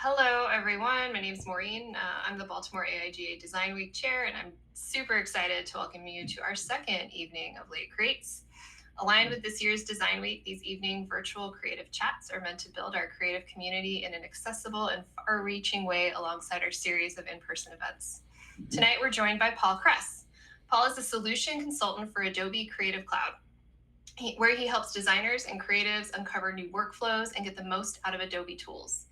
Hello, everyone. My name is Maureen. I'm the Baltimore AIGA Design Week Chair, and I'm super excited to welcome you to our second evening of Late Creates. Aligned with this year's Design Week, these evening virtual creative chats are meant to build our creative community in an accessible and far-reaching way alongside our series of in-person events. Tonight, we're joined by Paul Cress. Paul is a solution consultant for Adobe Creative Cloud, where he helps designers and creatives uncover new workflows and get the most out of Adobe tools.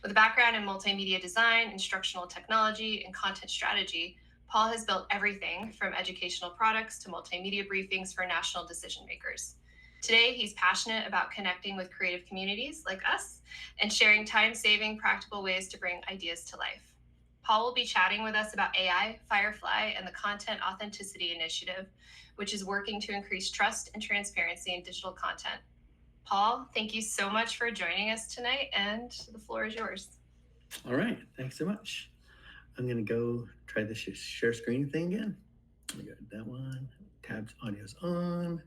With a background in multimedia design, instructional technology, and content strategy, Paul has built everything from educational products to multimedia briefings for national decision makers. Today, he's passionate about connecting with creative communities like us and sharing time-saving, practical ways to bring ideas to life. Paul will be chatting with us about AI, Firefly, and the Content Authenticity Initiative, which is working to increase trust and transparency in digital content. Paul, thank you so much for joining us tonight, and the floor is yours. All right, thanks so much. I'm gonna go try the share screen thing again. Let me go to that one. Tabs audio's on.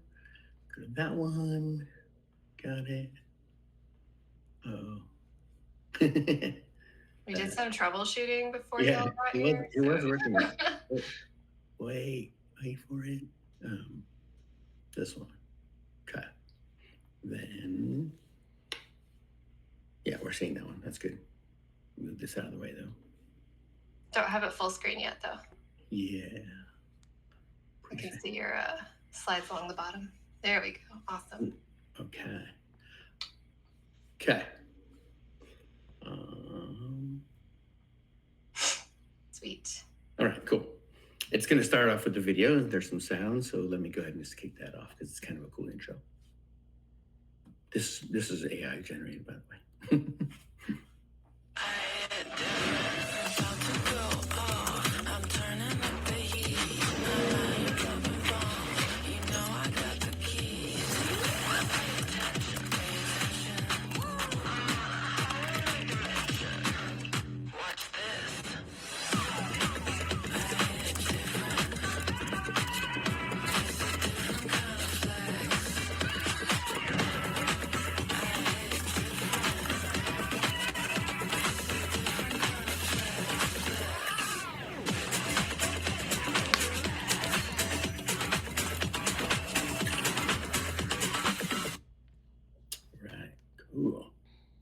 Go to that one. Got it. Oh. We did some troubleshooting before you all Yeah, got here. it was working. Wait for it. This one. Okay. Then, yeah, we're seeing that one. That's good. Move this out of the way though. Don't have it full screen yet, though. Yeah. I can see your slides along the bottom. There we go. Awesome. Okay. Okay. Sweet. All right, cool. It's going to start off with the video. There's some sound, so let me go ahead and just kick that off because it's kind of a cool intro. This is AI generated, by the way.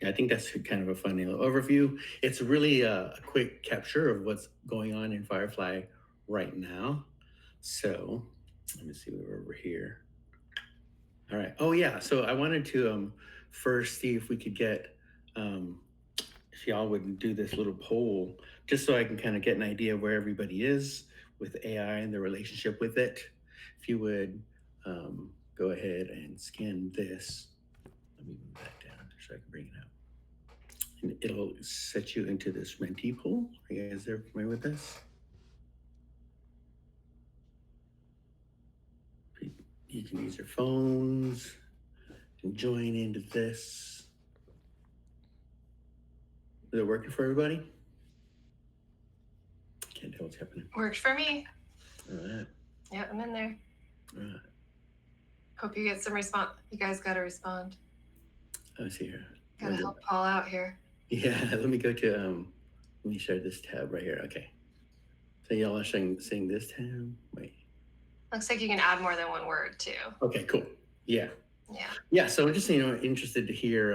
I think that's kind of a fun little overview. It's really a quick capture of what's going on in Firefly right now. So let me see, we're over here. All right. Oh yeah. So I wanted to first see if we could get, if y'all would do this little poll, just so I can kind of get an idea of where everybody is with AI and the relationship with it. If you would go ahead and scan this. Let me move that down so I can bring it out. And it'll set you into this mentee pool. Are you guys familiar with this? You can use your phones and join into this. Is it working for everybody? Can't tell what's happening. Worked for me. All right. Yep, I'm in there. All right. Hope you get some response. You guys got to respond. Let's see here. Gotta help Paul out here. Yeah, let me go to, let me share this tab right here. Okay. So y'all are seeing this tab? Wait. Looks like you can add more than one word too. Okay, cool. Yeah. Yeah, so I'm just, interested to hear,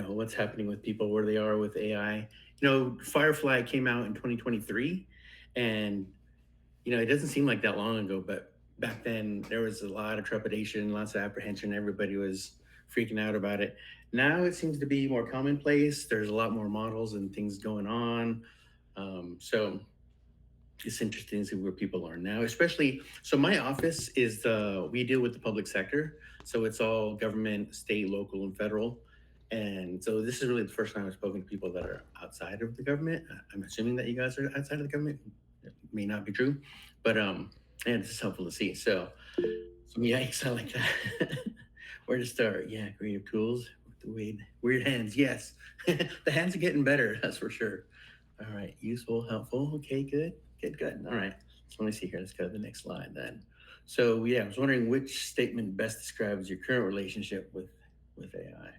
what's happening with people, where they are with AI. Firefly came out in 2023 and, it doesn't seem like that long ago, but back then there was a lot of trepidation, lots of apprehension. Everybody was freaking out about it. Now it seems to be more commonplace. There's a lot more models and things going on. So it's interesting to see where people are now, especially, so my office is we deal with the public sector. So it's all government, state, local, and federal. And so this is really the first time I've spoken to people that are outside of the government. I'm assuming that you guys are outside of the government. It may not be true, but and it's helpful to see. So yikes, I like that. Where to start? Yeah, creative tools. The weird hands, yes. The hands are getting better, that's for sure. All right, useful, helpful. Okay, good. All right, so let me see here. Let's go to the next slide then. So yeah, I was wondering which statement best describes your current relationship with AI.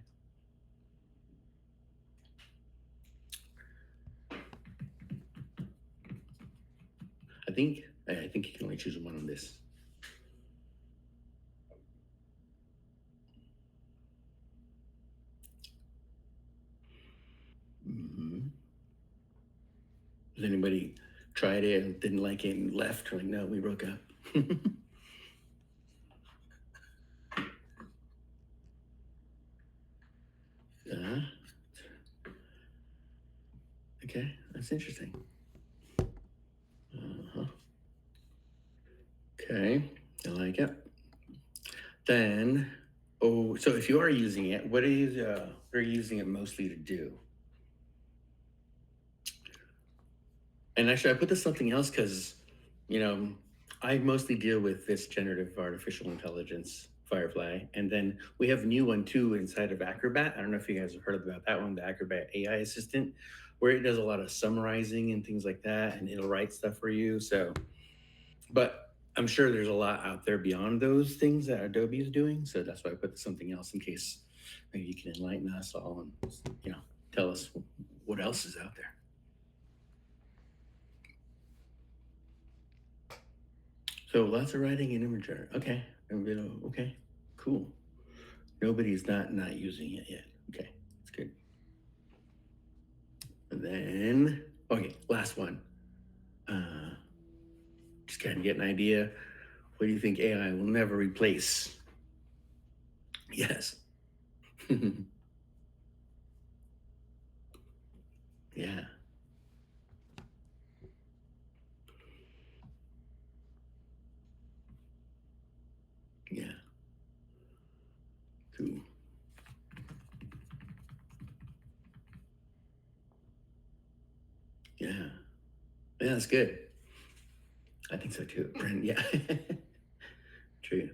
think you can only choose one on this. Has anybody tried it and didn't like it and left? Or like, no, we broke up. Okay, that's interesting. Okay, I like it. Then, so if you are using it, what are you using it mostly to do? And actually, I put this something else because, I mostly deal with this generative artificial intelligence Firefly, and then we have a new one too inside of Acrobat. I don't know if you guys have heard about that one, the Acrobat AI assistant, where it does a lot of summarizing and things like that, and it'll write stuff for you. So, but I'm sure there's a lot out there beyond those things that Adobe is doing. So that's why I put something else in case maybe you can enlighten us all and tell us what else is out there. So lots of writing in Imager. Okay. Okay. Cool. Nobody's not using it yet. Okay. That's good. And then, okay, last one. Just kind of get an idea. What do you think AI will never replace? Yes. Yeah. Yeah. Cool. Yeah. Yeah, that's good. I think so too, Brent. Yeah. True.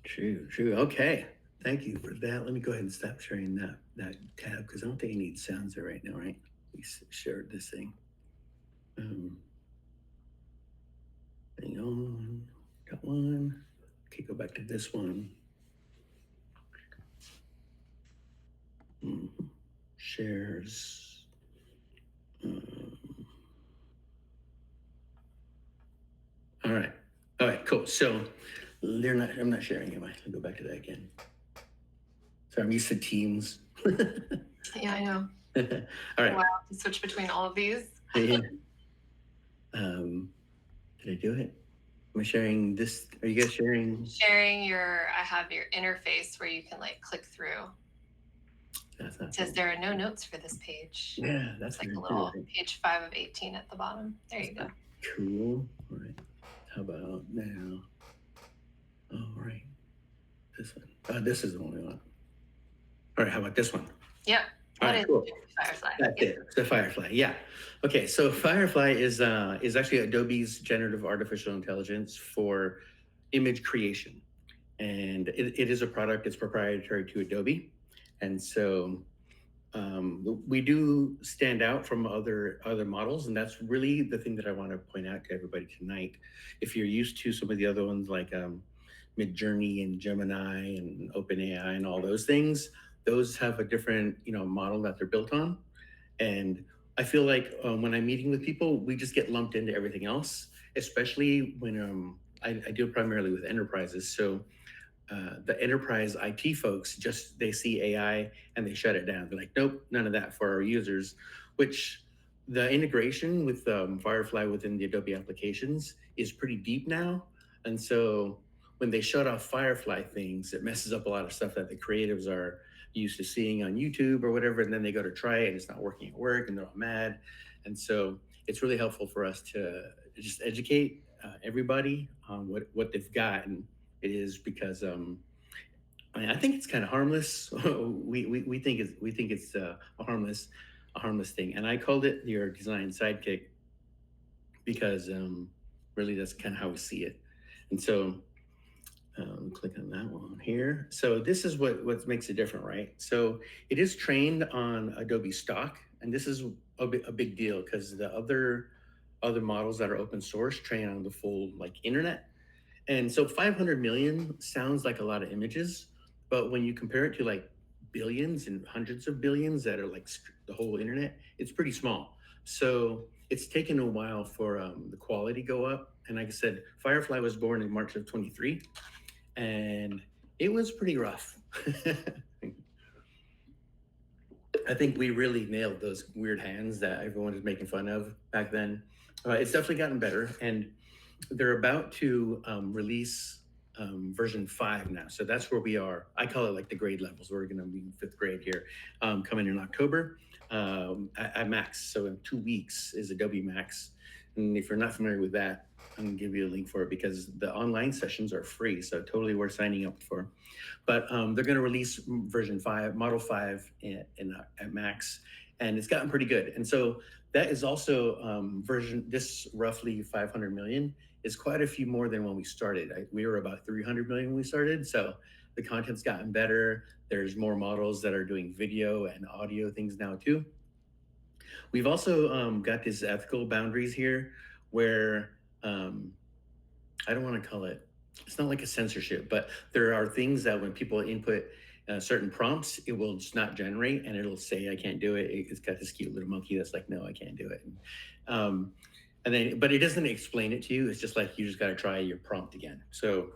True. Okay. Thank you for that. Let me go ahead and stop sharing that tab because I don't think I need sounds there right now, right? We shared this thing. Hang on. Got one. Okay, go back to this one. Shares. All right, cool. So I'm not sharing, am I? I'll go back to that again. So I'm used to Teams. Yeah, I know. All right. Wow, to switch between all of these. Yeah. Did I do it? Am I sharing this? Are you guys sharing? I have your interface where you can click through. It says cool. There are no notes for this page. Yeah, that's like a little page 5 of 18 at the bottom. There you go. Cool. All right. How about now? All right. This one. This is the only one. All right. How about this one? Yep. All right, cool. Firefly. That's it. The Firefly. Yeah. Okay. So Firefly is actually Adobe's generative artificial intelligence for image creation, and it is a product. It's proprietary to Adobe, and so we do stand out from other models, and that's really the thing that I want to point out to everybody tonight. If you're used to some of the other ones like Midjourney and Gemini and OpenAI and all those things, those have a different model that they're built on. And I feel like when I'm meeting with people, we just get lumped into everything else, especially when I deal primarily with enterprises. So the enterprise IT folks they see AI and they shut it down. They're like, nope, none of that for our users. Which the integration with Firefly within the Adobe applications is pretty deep now, and so when they shut off Firefly things, it messes up a lot of stuff that the creatives are used to seeing on YouTube or whatever, and then they go to try it and it's not working at work and they're all mad. And so it's really helpful for us to just educate everybody on what they've got, and it is because I think it's kind of harmless. we think it's a harmless thing, and I called it your design sidekick because really that's kind of how we see it. And so click on that one here. So this is what makes it different, right? So it is trained on Adobe stock, and this is a big deal because the other models that are open source train on the full internet. And so 500 million sounds like a lot of images, but when you compare it to billions and hundreds of billions that are the whole internet, it's pretty small. So it's taken a while for the quality go up. And like I said, Firefly was born in March of 23, and it was pretty rough. I think we really nailed those weird hands that everyone was making fun of back then. It's definitely gotten better, and they're about to release version 5 now. So that's where we are. I call it like the grade levels. We're going to be in 5th grade here, coming in October at Max. So in 2 weeks is Adobe Max. And if you're not familiar with that, I'm going to give you a link for it because the online sessions are free. So totally worth signing up for. But they're going to release version 5, Model 5 at Max. And it's gotten pretty good. And so that is also this roughly 500 million is quite a few more than when we started. We were about 300 million when we started. So the content's gotten better. There's more models that are doing video and audio things now too. We've also got these ethical boundaries here where I don't want to call it, it's not like a censorship, but there are things that when people input certain prompts, it will just not generate and it'll say, I can't do it. It's got this cute little monkey that's like, no, I can't do it. And then, but it doesn't explain it to you. It's just like, you just got to try your prompt again. So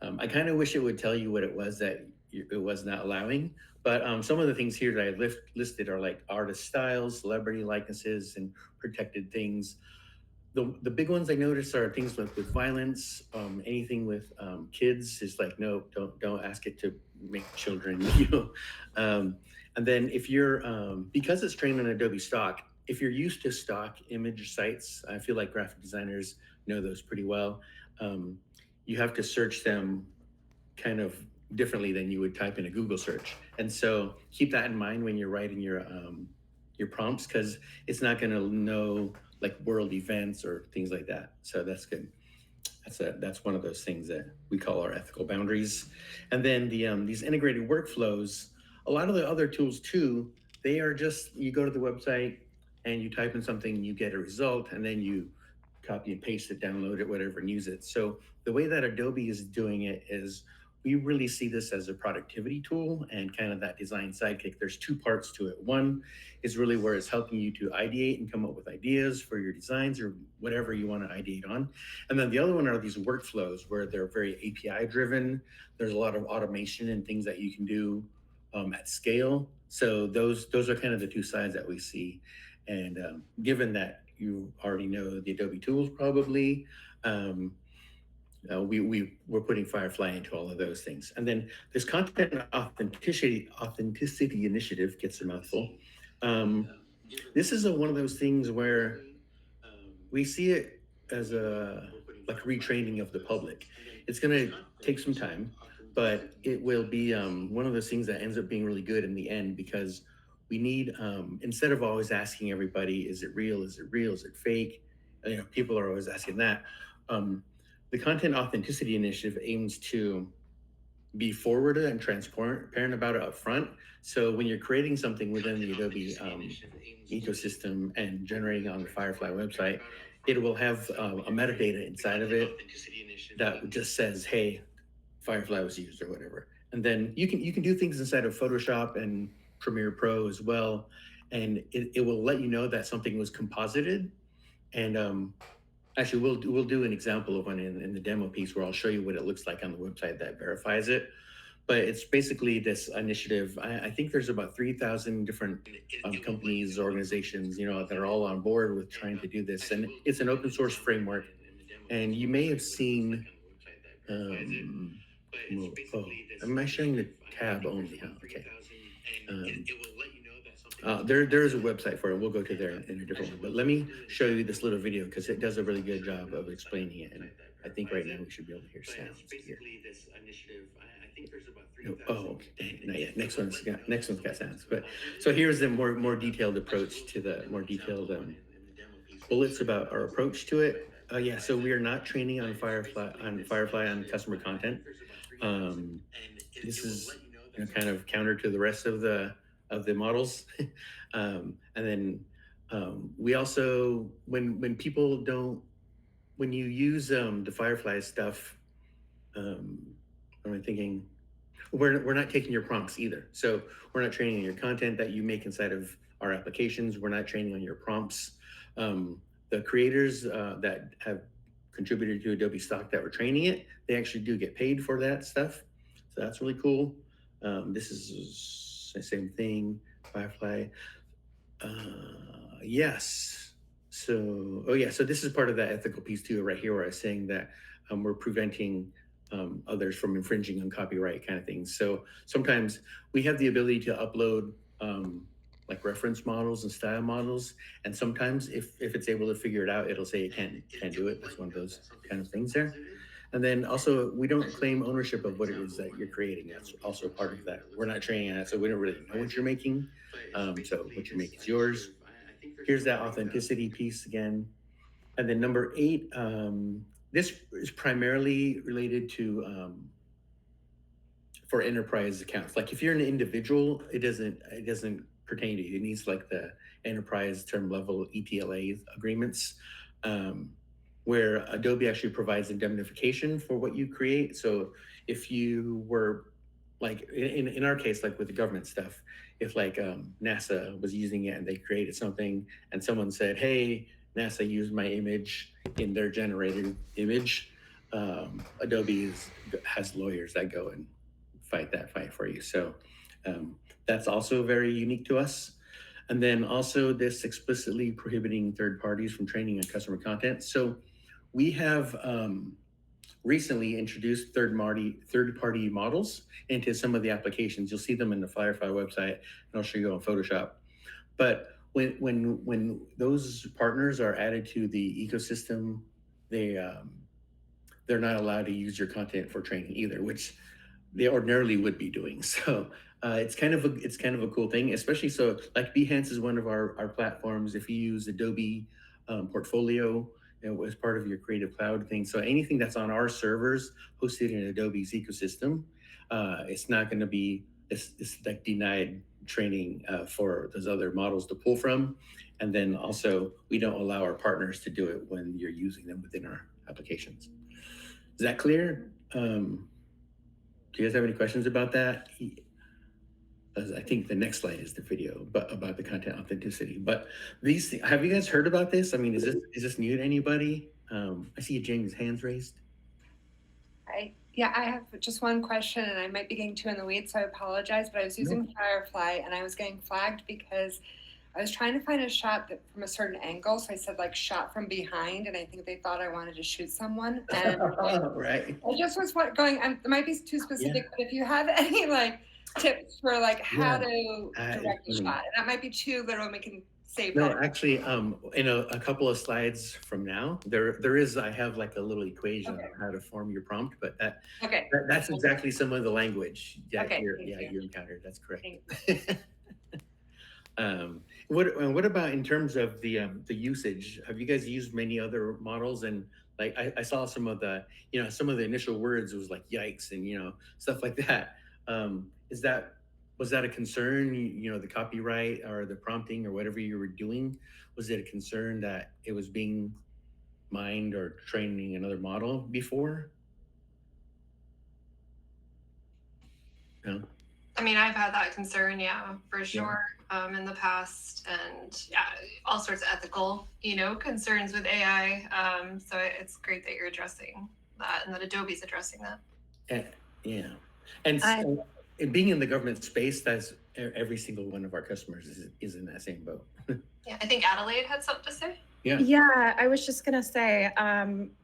I kind of wish it would tell you what it was that it was not allowing. But some of the things here that I listed are like artist styles, celebrity likenesses, and protected things. The big ones I noticed are things with violence, anything with kids is like, no, don't ask it to make children, you know. And then if you're, because it's trained on Adobe stock, if you're used to stock image sites, I feel like graphic designers know those pretty well. You have to search them kind of differently than you would type in a Google search. And so keep that in mind when you're writing your prompts, because it's not going to know like world events or things like that. So that's good. That's one of those things that we call our ethical boundaries. And then these integrated workflows, a lot of the other tools too, they are just, you go to the website and you type in something, you get a result, and then you copy and paste it, download it, whatever, and use it. So the way that Adobe is doing it is we really see this as a productivity tool and kind of that design sidekick. There's two parts to it. One is really where it's helping you to ideate and come up with ideas for your designs or whatever you want to ideate on. And then the other one are these workflows where they're very API driven. There's a lot of automation and things that you can do at scale. So those are kind of the two sides that we see. And given that you already know the Adobe tools probably, we're putting Firefly into all of those things. And then this content authenticity initiative gets a mouthful. This is one of those things where we see it as a like retraining of the public. It's going to take some time, but it will be one of those things that ends up being really good in the end, because we need, instead of always asking everybody, is it real? Is it real? Is it fake? You know, people are always asking that. The Content Authenticity Initiative aims to be forwarded and transparent about it up front. So when you're creating something within the Adobe ecosystem and generating on the Firefly website, it will have a metadata inside of it that just says, hey, Firefly was used or whatever. And then you can do things inside of Photoshop and Premiere Pro as well. And it will let you know that something was composited. And actually, we'll do an example of one in the demo piece where I'll show you what it looks like on the website that verifies it. But it's basically this initiative. I think there's about 3,000 different companies, organizations, you know, that are all on board with trying to do this. And it's an open source framework. And you may have seen, am I showing the tab only? Huh? Okay. There is a website for it. We'll go to there in a different one. But let me show you this little video because it does a really good job of explaining it. And I think right now we should be able to hear sounds here. Oh, okay. Not yet. Next one's got sounds. But so here's the more detailed approach to the more detailed bullets about our approach to it. Yeah, so we are not training on Firefly on customer content. This is kind of counter to the rest of the models. And then we also, when people don't, when you use the Firefly stuff, what am I thinking? we're not taking your prompts either. So we're not training on your content that you make inside of our applications. We're not training on your prompts. The creators that have contributed to Adobe stock that were training it, they actually do get paid for that stuff. So that's really cool. This is the same thing, Firefly. Yes. So, oh yeah. So this is part of that ethical piece too, right here, where I was saying that we're preventing others from infringing on copyright kind of things. So sometimes we have the ability to upload like reference models and style models, and sometimes if it's able to figure it out, it'll say it can't do it. That's one of those kind of things there. And then also, we don't claim ownership of what it is that you're creating. That's also part of that. We're not training on it, so we don't really know what you're making. So what you make is yours. Here's that authenticity piece again. And then number 8, this is primarily related to for enterprise accounts. Like if you're an individual, it doesn't pertain to you. It needs like the enterprise term level ETLA agreements, where Adobe actually provides indemnification for what you create. So if you were like in our case, like with the government stuff, if like NASA was using it and they created something and someone said, hey, NASA used my image in their generated image, Adobe has lawyers that go and fight that fight for you. So that's also very unique to us. And then also this explicitly prohibiting third parties from training on customer content. So we have recently introduced third-party models into some of the applications. You'll see them in the Firefly website, and I'll show you on Photoshop. But when those partners are added to the ecosystem, they're not allowed to use your content for training either, which they ordinarily would be doing. So it's kind of a cool thing, especially so like Behance is one of our platforms. If you use Adobe Portfolio, as part of your Creative Cloud thing, so anything that's on our servers hosted in Adobe's ecosystem, it's not going to be it's like denied training for those other models to pull from. And then also we don't allow our partners to do it when you're using them within our applications. Is that clear? Do you guys have any questions about that? I think the next slide is the video, but about the content authenticity. But these, have you guys heard about this? I mean, is this new to anybody? I see James' hands raised. Yeah, I have just one question, and I might be getting too in the weeds, so I apologize. But I was using Firefly, and I was getting flagged because I was trying to find a shot that from a certain angle. So I said like shot from behind, and I think they thought I wanted to shoot someone. And right. I just was going. It might be too specific, but if you have any like tips for like how to direct a shot, and that might be too literal. We can save that. No, actually, in a couple of slides from now, there is, I have like a little equation of how to form your prompt, but that's exactly some of the language you encountered. That's correct. What about in terms of the usage? Have you guys used many other models? And like I saw some of the initial words was like yikes and stuff like that. Was that a concern? The copyright or the prompting or whatever you were doing, was it a concern that it was being mined or training another model before? No. I mean, I've had that concern, for sure, in the past, and all sorts of ethical, concerns with AI. So it's great that you're addressing that, and that Adobe's addressing that. And being in the government space, that's every single one of our customers is in that same boat. I think Adelaide had something to say. Yeah, I was just gonna say,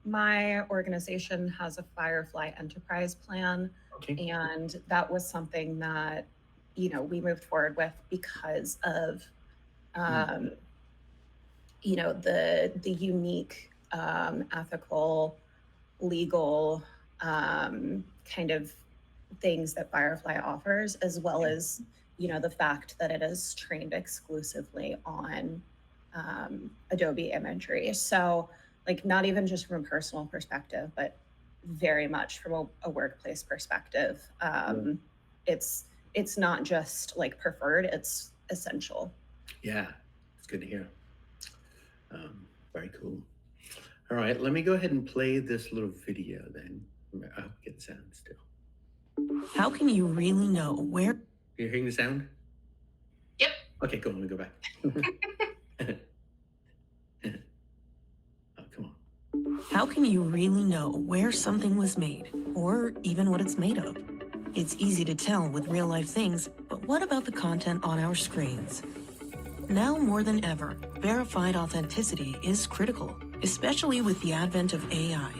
my organization has a Firefly enterprise plan. Okay. And that was something that, we moved forward with because of, the unique, ethical, legal, kind of things that Firefly offers, as well as, the fact that it is trained exclusively on Adobe imagery. So like not even just from a personal perspective, but very much from a workplace perspective. It's not just like preferred, it's essential. Yeah, it's good to hear. Very cool. All right, let me go ahead and play this little video then. I'll get sound still. How can you really know where? You're hearing the sound? Yep. Okay, cool. Let me go back. Oh, come on. How can you really know where something was made, or even what it's made of? It's easy to tell with real-life things, but what about the content on our screens? Now more than ever, verified authenticity is critical, especially with the advent of AI.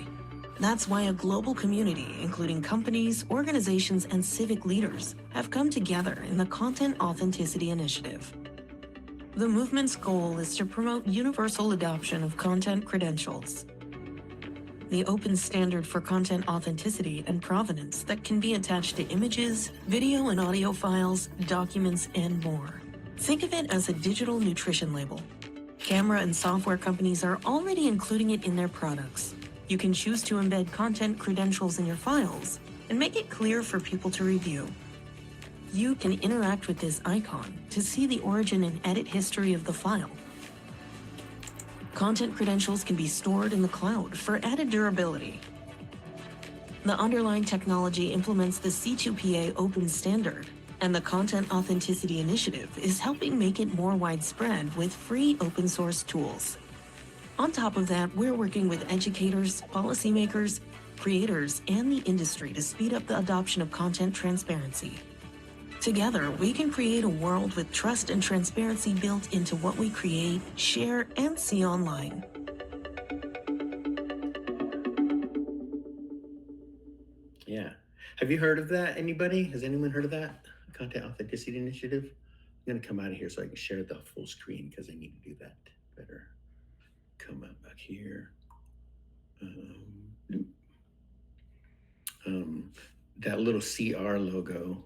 That's why a global community, including companies, organizations, and civic leaders, have come together in the Content Authenticity Initiative. The movement's goal is to promote universal adoption of content credentials, the open standard for content authenticity and provenance that can be attached to images, video and audio files, documents, and more. Think of it as a digital nutrition label. Camera and software companies are already including it in their products. You can choose to embed content credentials in your files and make it clear for people to review. You can interact with this icon to see the origin and edit history of the file. Content credentials can be stored in the cloud for added durability. The underlying technology implements the C2PA open standard, and the Content Authenticity Initiative is helping make it more widespread with free open source tools. On top of that, we're working with educators, policymakers, creators, and the industry to speed up the adoption of content transparency. Together, we can create a world with trust and transparency built into what we create, share, and see online. Yeah. Have you heard of that? Anybody? Has anyone heard of that? Content Authenticity Initiative? I'm going to come out of here so I can share the full screen because I need to do that better. Come out back here. That little CR logo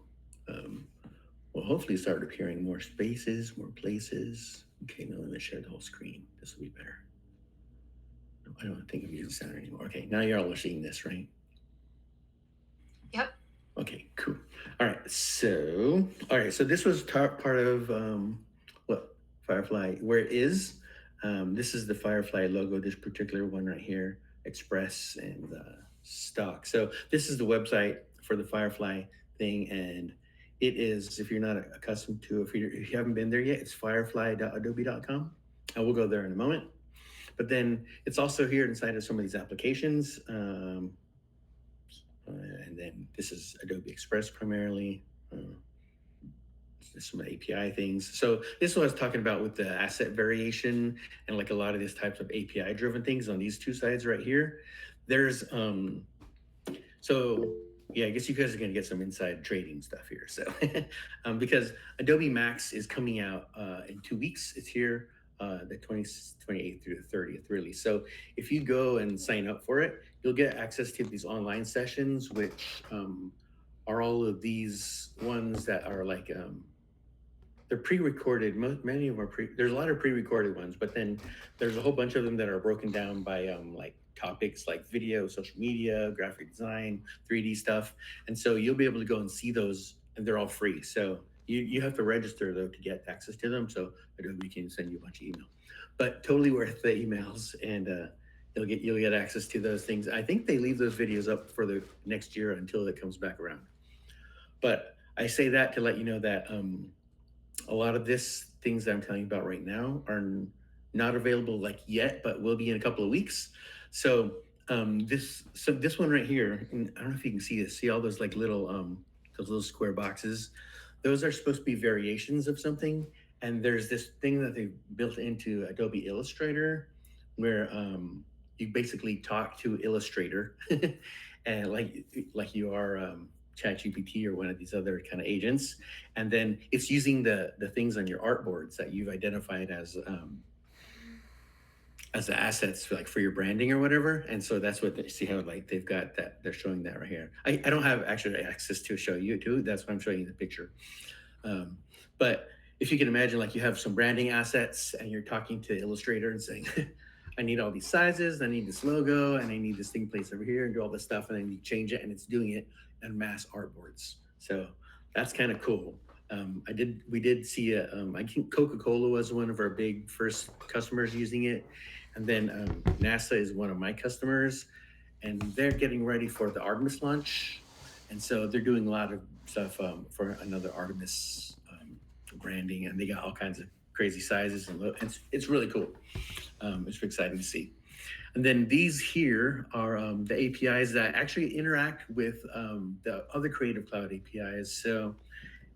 will hopefully start appearing more spaces, more places. Okay, now let me share the whole screen. This will be better. No, I don't think I'm using sound anymore. Okay, now you're all seeing this, right? Yep. Okay, cool. All right, so this was part of what Firefly, where it is. This is the Firefly logo, this particular one right here, Express and stock. So this is the website for the Firefly thing, and it is, if you're not accustomed to, if you haven't been there yet, it's firefly.adobe.com. And we'll go there in a moment. But then it's also here inside of some of these applications. And then this is Adobe Express primarily. Some of the API things. So this is what I was talking about with the asset variation and like a lot of these types of API driven things on these two sides right here. There's so yeah, I guess you guys are going to get some inside trading stuff here. So because Adobe Max is coming out in 2 weeks. It's here the 28th through the 30th, really. So if you go and sign up for it, you'll get access to these online sessions, which are all of these ones that are like they're pre-recorded. Many of them are there's a lot of pre-recorded ones, but then there's a whole bunch of them that are broken down by like topics like video, social media, graphic design, 3D stuff. And so you'll be able to go and see those, and they're all free. So you have to register though to get access to them. So Adobe can send you a bunch of email, but totally worth the emails, and you'll get access to those things. I think they leave those videos up for the next year until it comes back around. But I say that to let you know that a lot of this things that I'm telling you about right now are not available like yet, but will be in a couple of weeks. So this one right here, and I don't know if you can see this. See all those like those little square boxes? Those are supposed to be variations of something. And there's this thing that they built into Adobe Illustrator, where you basically talk to Illustrator, and like you are ChatGPT or one of these other kind of agents, and then it's using the things on your artboards that you've identified as the assets for your branding or whatever. And so that's what they see how like they've got that, they're showing that right here. I don't have actually access to show you too. That's why I'm showing you the picture. But if you can imagine, like you have some branding assets and you're talking to Illustrator and saying, I need all these sizes, I need this logo, and I need this thing placed over here, and do all this stuff, and then you change it, and it's doing it on mass artboards. So that's kind of cool. We did see I think Coca-Cola was one of our big first customers using it, and then NASA is one of my customers, and they're getting ready for the Artemis launch, And so they're doing a lot of stuff for another Artemis branding, and they got all kinds of crazy sizes, and it's really cool. It's exciting to see. And then these here are the APIs that actually interact with the other Creative Cloud APIs. So,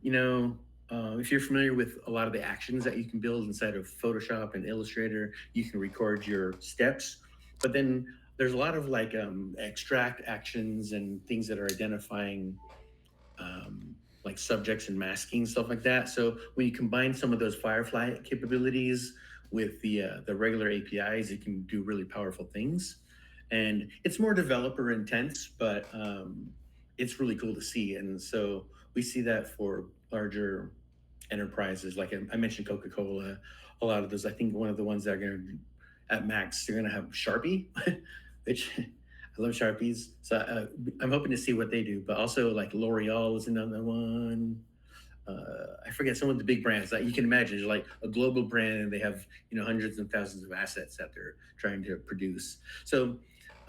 if you're familiar with a lot of the actions that you can build inside of Photoshop and Illustrator, you can record your steps, but then there's a lot of like extract actions and things that are identifying like subjects and masking, stuff like that. So when you combine some of those Firefly capabilities with the regular APIs, it can do really powerful things. And it's more developer intense, but it's really cool to see. And so we see that for larger enterprises, like I mentioned Coca-Cola, a lot of those. I think one of the ones that are going to, at Max, they're going to have Sharpie, which I love Sharpies. So I'm hoping to see what they do. But also like L'Oreal is another one. I forget some of the big brands that you can imagine. It's like a global brand, and they have hundreds and thousands of assets that they're trying to produce. So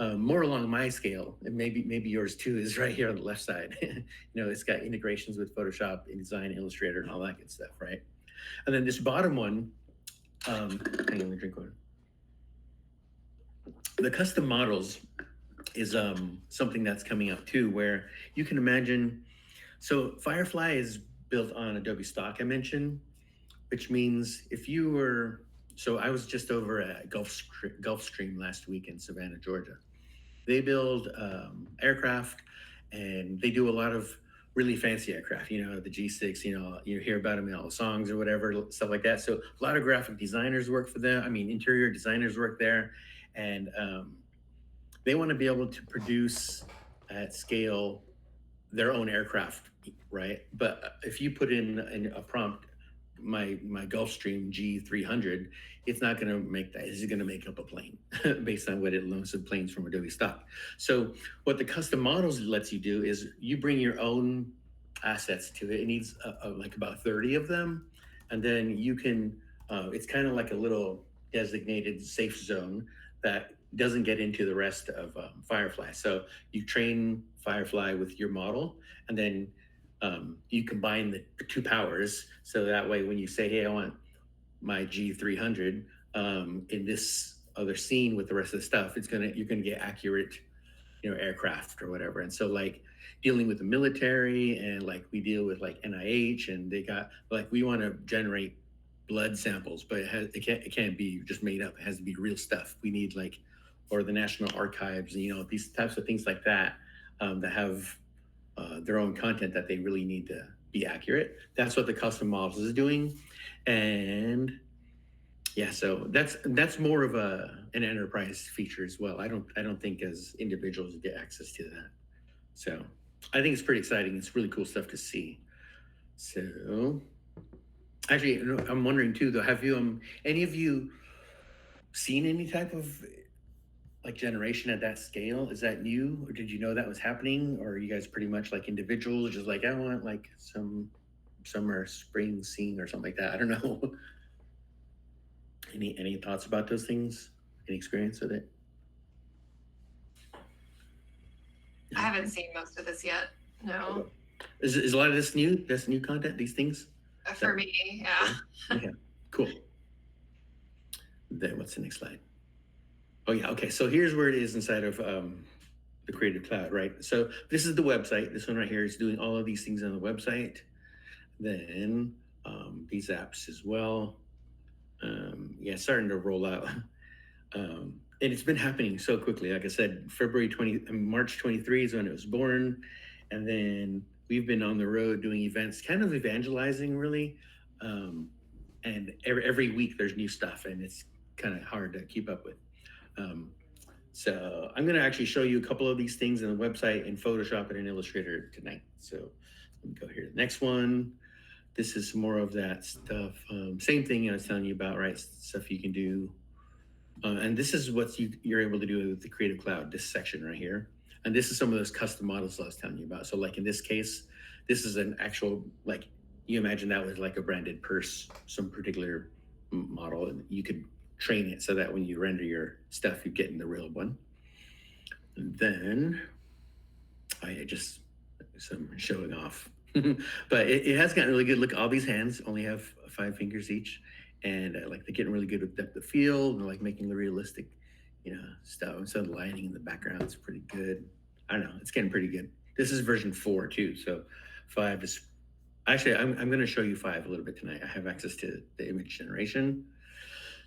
more along my scale, and maybe yours too, is right here on the left side. It's got integrations with Photoshop, InDesign, Illustrator, and all that good stuff, right? And then this bottom one, hang on, let me drink water. The custom models is something that's coming up too, where you can imagine. So Firefly is built on Adobe Stock, I mentioned, which means if you were, so I was just over at Gulfstream last week in Savannah, Georgia. They build aircraft, and they do a lot of really fancy aircraft, the G6, you hear about them in all the songs or whatever, stuff like that. So a lot of graphic designers work for them. I mean, interior designers work there. And they want to be able to produce at scale their own aircraft, right? But if you put in a prompt, my Gulfstream G300, it's not going to make that. It's going to make up a plane based on what it learns of planes from Adobe Stock. So what the custom models lets you do is you bring your own assets to it. It needs like about 30 of them, and then you can. It's kind of like a little designated safe zone that doesn't get into the rest of Firefly. So you train Firefly with your model, and then you combine the two powers. So that way, when you say, hey, I want my G300 in this other scene with the rest of the stuff, you're gonna get accurate, aircraft or whatever. And so like dealing with the military, and like we deal with like NIH, and they got like, we want to generate blood samples, but it can't be just made up. It has to be real stuff. We need like, or the National Archives, these types of things like that that have their own content that they really need to be accurate. That's what the custom models is doing. And yeah, so that's more of an enterprise feature as well. I don't think as individuals get access to that. So I think it's pretty exciting. It's really cool stuff to see. So actually, I'm wondering too, though, have you any of you seen any type of like generation at that scale? Is that new, or did you know that was happening, or are you guys pretty much like individuals, just like, I want like some summer spring scene or something like that? I don't know. Any thoughts about those things? Any experience with it? I haven't seen most of this yet. No. Is a lot of this new? That's new content. These things. For me, yeah. Okay, cool. Then what's the next slide? Oh yeah, okay. So here's where it is inside of the Creative Cloud, right? So this is the website. This one right here is doing all of these things on the website. Then these apps as well. Yeah, starting to roll out. And it's been happening so quickly. Like I said, March 23 is when it was born. And then we've been on the road doing events, kind of evangelizing really. And every week there's new stuff, and it's kind of hard to keep up with. So I'm going to actually show you a couple of these things on the website in Photoshop and in Illustrator tonight. So let me go here to the next one. This is more of that stuff. Same thing I was telling you about, right? Stuff you can do. And this is what you're able to do with the Creative Cloud, this section right here. And this is some of those custom models I was telling you about. So like in this case, this is an actual, like you imagine that was like a branded purse, some particular model, and you could train it so that when you render your stuff, you get in the real one. And then I just some showing off. But it has gotten really good. Look, all these hands only have 5 fingers each, and like they're getting really good with depth of field and like making the realistic, stuff. And so the lighting in the background is pretty good. I don't know, it's getting pretty good. This is version 4 too, so 5 is actually I'm going to show you 5 a little bit tonight. I have access to the image generation.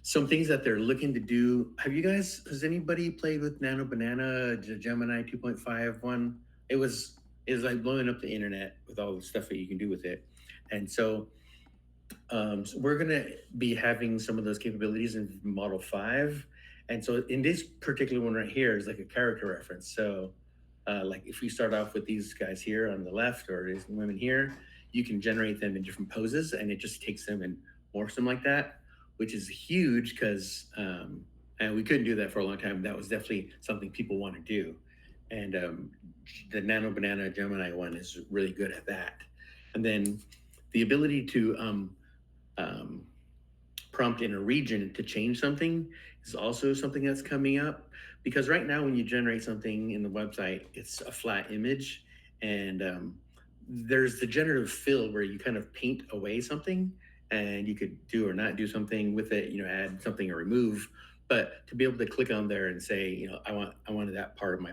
Some things that they're looking to do. Has anybody played with Nano Banana, the Gemini 2.5 one? It was like blowing up the internet with all the stuff that you can do with it. And so, we're gonna be having some of those capabilities in Model 5. And so in this particular one right here is like a character reference. So like if we start off with these guys here on the left or these women here, you can generate them in different poses and it just takes them and morphs them like that, which is huge because and we couldn't do that for a long time. That was definitely something people want to do. And the Nano Banana Gemini one is really good at that. And then the ability to prompt in a region to change something is also something that's coming up, because right now when you generate something in the website, it's a flat image, and there's the generative fill where you kind of paint away something and you could do or not do something with it, add something or remove. But to be able to click on there and say, I wanted that part of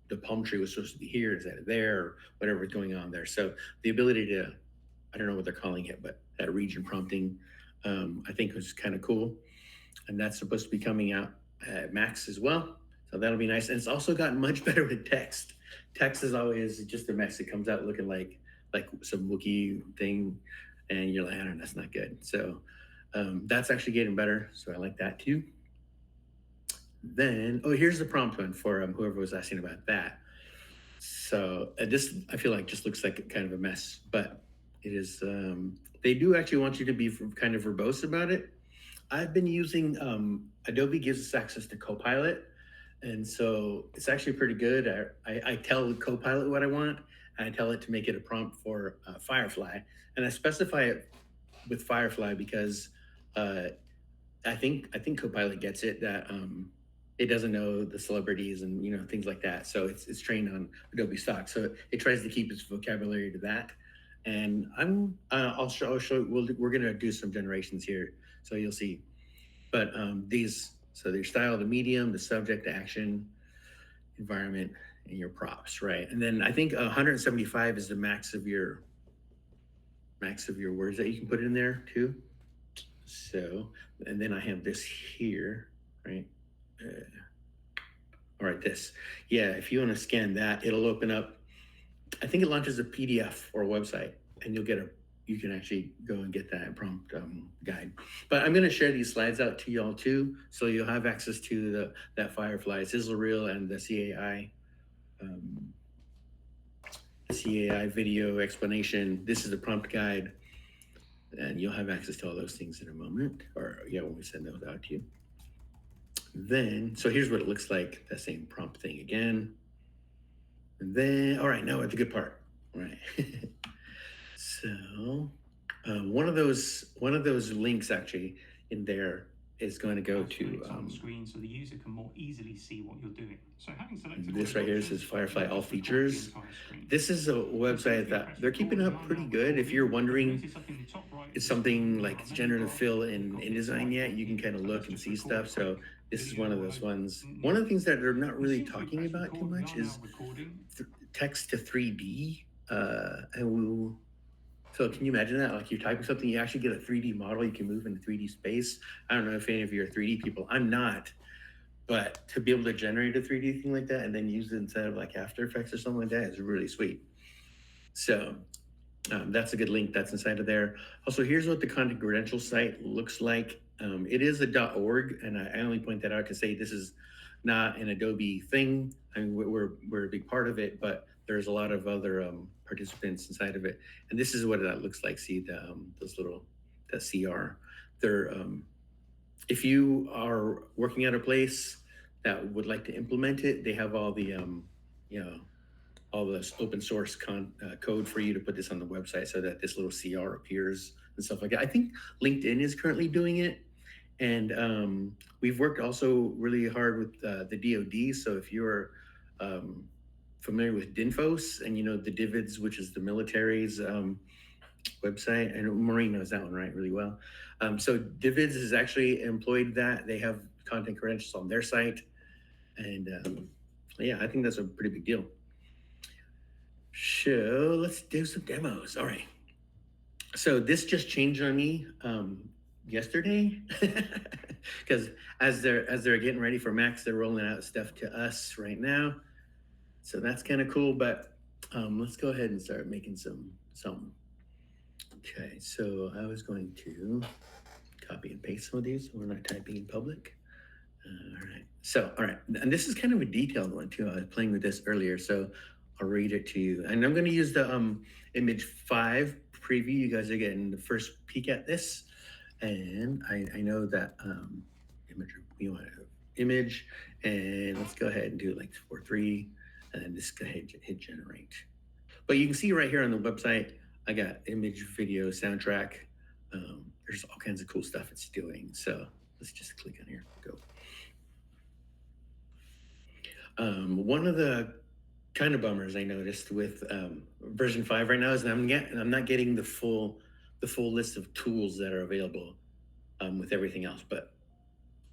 the palm tree was supposed to be here instead of there, or whatever's going on there. So the ability to, I don't know what they're calling it, but that region prompting, I think was kind of cool. And that's supposed to be coming out at Max as well. So that'll be nice. And it's also gotten much better with text. Text is always just a mess. It comes out looking like some Wookiee thing. And you're like, I don't know, that's not good. So that's actually getting better. So I like that too. Then, here's the prompt one for whoever was asking about that. So this, I feel like, just looks like kind of a mess, but it is, they do actually want you to be kind of verbose about it. I've been using, Adobe gives us access to Copilot. And so it's actually pretty good. I tell Copilot what I want, and I tell it to make it a prompt for Firefly. And I specify it with Firefly because I think Copilot gets it that it doesn't know the celebrities and things like that. So it's trained on Adobe stock. So it tries to keep its vocabulary to that. And I'll show. We're gonna do some generations here, so you'll see. But so their style, the medium, the subject, the action, environment, and your props, right? And then I think 175 is the max of your words that you can put in there too. So, and then I have this here, right? All right, this. Yeah, if you want to scan that, it'll open up. I think it launches a PDF or a website, and you can actually go and get that prompt guide. But I'm going to share these slides out to y'all too, so you'll have access to that Firefly sizzle reel and the CAI video explanation. This is the prompt guide, and you'll have access to all those things in a moment, or when we send those out to you. Then, so here's what it looks like, that same prompt thing again. And then, all right, now we're at the good part, right? So one of those links actually in there is going to go to on the screen so the user can more easily see what you're doing. So having selected this right here says Firefly All Features. This is a website that they're keeping up pretty good. If you're wondering, it's something like it's generative fill in InDesign yet, you can kind of look and see stuff. So this is one of those ones. One of the things that they're not really talking about too much is text to 3D. So can you imagine that? Like you're typing something, you actually get a 3D model, you can move in 3D space. I don't know if any of you are 3D people. I'm not. But to be able to generate a 3D thing like that and then use it instead of like After Effects or something like that is really sweet. So that's a good link that's inside of there. Also, here's what the content credential site looks like. It is a .org, and I only point that out to say this is not an Adobe thing. I mean, we're a big part of it, but there's a lot of other participants inside of it. And this is what that looks like. See those little, that CR. They're, if you are working at a place that would like to implement it, they have all the, all this open source code for you to put this on the website so that this little CR appears and stuff like that. I think LinkedIn is currently doing it. And we've worked also really hard with the DoD. So if you're familiar with Dinfos and, the Divids, which is the military's website. I know Maureen knows that one, right, really well. So Divids has actually employed that. They have content credentials on their site. And yeah, I think that's a pretty big deal. So let's do some demos. All right. So this just changed on me yesterday, because as they're getting ready for Max, they're rolling out stuff to us right now. So that's kind of cool. But let's go ahead and start making some. Okay, so I was going to copy and paste some of these. We're not typing in public. All right. So, all right. And this is kind of a detailed one too. I was playing with this earlier, so I'll read it to you. And I'm going to use the image 5 preview. You guys are getting the first peek at this. And I know that we want to image, and let's go ahead and do it like 4:3, and then just go ahead and hit generate. But you can see right here on the website, I got image, video, soundtrack. There's all kinds of cool stuff it's doing. So let's just click on here, go. One of the kind of bummers I noticed with version 5 right now is that I'm not getting the full list of tools that are available with everything else. But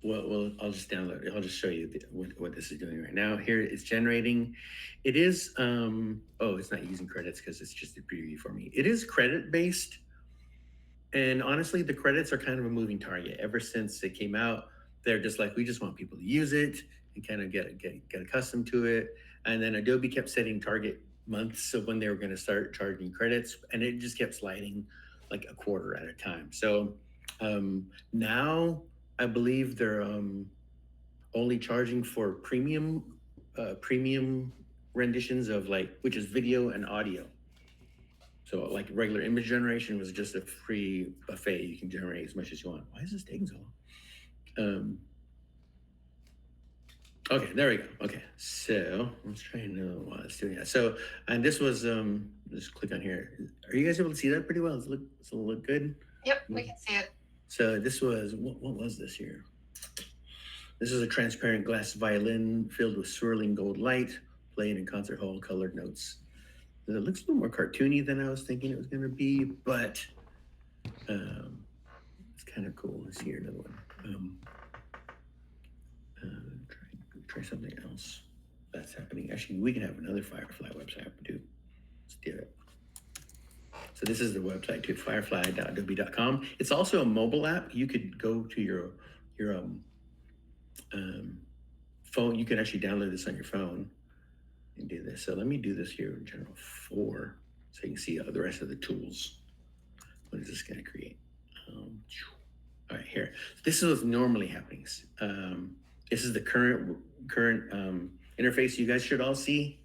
I'll just download it. I'll just show you what this is doing right now. Here it's generating. It is it's not using credits because it's just a preview for me. It is credit based, and honestly, the credits are kind of a moving target. Ever since it came out, they're just like, we just want people to use it and kind of get accustomed to it. And then Adobe kept setting target months of when they were going to start charging credits, and it just kept sliding like a quarter at a time. So now I believe they're only charging for premium renditions of which is video and audio. So like regular image generation was just a free buffet. You can generate as much as you want. Why is this taking so long? Okay, there we go. Okay, so let's try and know why it's doing that. So, and this was just click on here. Are you guys able to see that pretty well? Does it look good? Yep, we can see it. So this was what was this here? This is a transparent glass violin filled with swirling gold light, playing in concert hall, colored notes. It looks a little more cartoony than I was thinking it was going to be, but it's kind of cool. Let's hear another one. Try something else that's happening. Actually, we can have another Firefly website too. Let's do it. So this is the website too, firefly.adobe.com. It's also a mobile app. You could go to your phone. You can actually download this on your phone and do this. So let me do this here in General 4 so you can see the rest of the tools. What is this going to create? All right, here. This is what's normally happening. This is the current interface you guys should all see.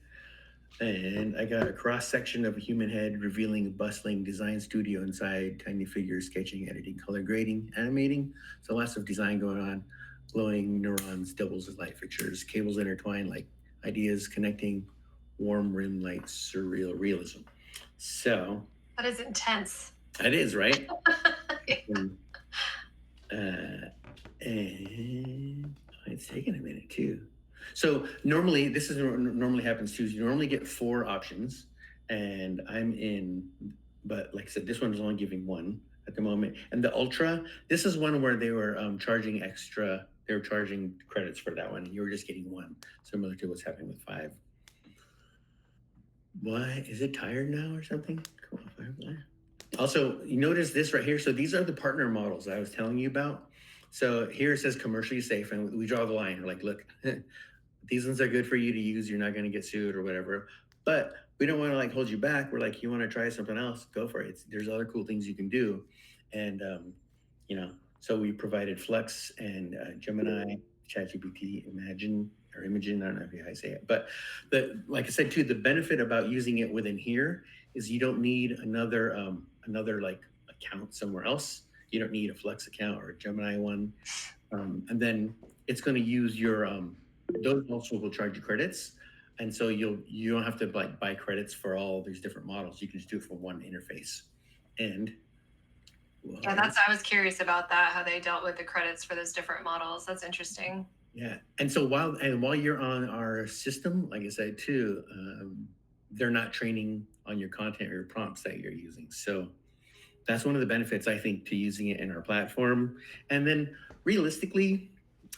And I got a cross section of a human head revealing a bustling design studio inside, tiny figures, sketching, editing, color grading, animating. So lots of design going on. Glowing neurons, doubles as light fixtures, cables intertwine like ideas connecting, warm rim light, surreal realism. So that is intense. It is, right? Yeah. And it's taking a minute too. So normally, this is what normally happens too. You normally get 4 options, and I'm in, but like I said, this one is only giving 1 at the moment. And the Ultra, this is one where they were charging extra. They were charging credits for that one, and you were just getting 1, similar to what's happening with 5. Why is it tired now or something? Come on, Firefly. Also, you notice this right here. So these are the partner models I was telling you about. So here it says commercially safe, and we draw the line. We're like, look, these ones are good for you to use. You're not going to get sued or whatever. But we don't want to hold you back. We're like, you want to try something else? Go for it. There's other cool things you can do. And, so we provided Flux and Gemini, ChatGPT, Imogen. I don't know how I say it. But like I said, too, the benefit about using it within here is you don't need another account somewhere else. You don't need a Flux account or a Gemini one. And then it's going to use your, those also will charge you credits. And so you don't have to buy credits for all these different models. You can just do it for one interface. And yeah, I was curious about that, how they dealt with the credits for those different models. That's interesting. Yeah. And so while you're on our system, like I said too, they're not training on your content or your prompts that you're using. So that's one of the benefits I think to using it in our platform. And then realistically,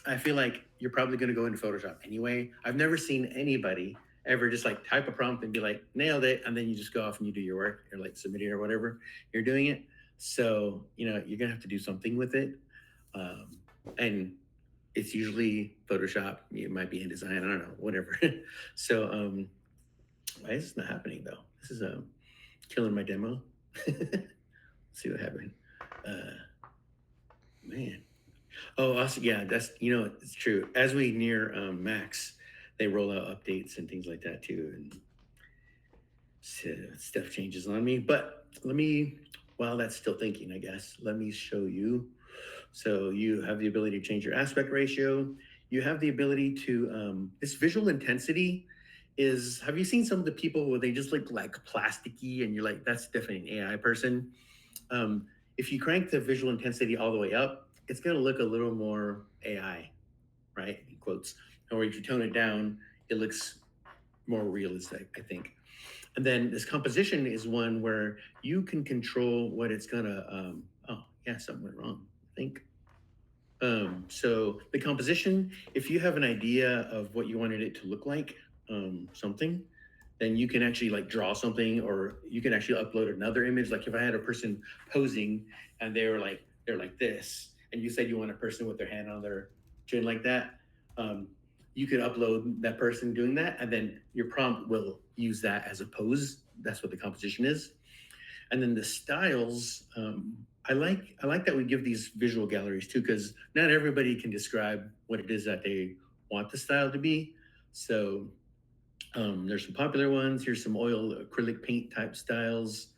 I feel like you're probably going to go into Photoshop anyway. I've never seen anybody ever just like type a prompt and be like, nailed it. And then you just go off and you do your work or like submit it or whatever you're doing it. So, you're going to have to do something with it. And it's usually Photoshop. It might be InDesign. I don't know, whatever. So, why is this not happening though? This is killing my demo. Let's see what happened. Man. Oh, also, yeah, that's it's true. As we near Max, they roll out updates and things like that too, and so stuff changes on me. But while that's still thinking, I guess, let me show you. So you have the ability to change your aspect ratio. You have the ability to this visual intensity is. Have you seen some of the people where they just look like plasticky, and you're like, that's definitely an AI person. If you crank the visual intensity all the way up, it's going to look a little more AI, right? In quotes. Or if you tone it down, it looks more realistic, I think. And then this composition is one where you can control what it's gonna. Oh, yeah, something went wrong, I think. So the composition, if you have an idea of what you wanted it to look like, something, then you can actually like draw something, or you can actually upload another image. Like if I had a person posing and they're like this, and you said you want a person with their hand on their chin like that, you could upload that person doing that, and then your prompt will use that as a pose. That's what the composition is. And then the styles, I like that we give these visual galleries too, because not everybody can describe what it is that they want the style to be. So there's some popular ones. Here's some oil acrylic paint type styles,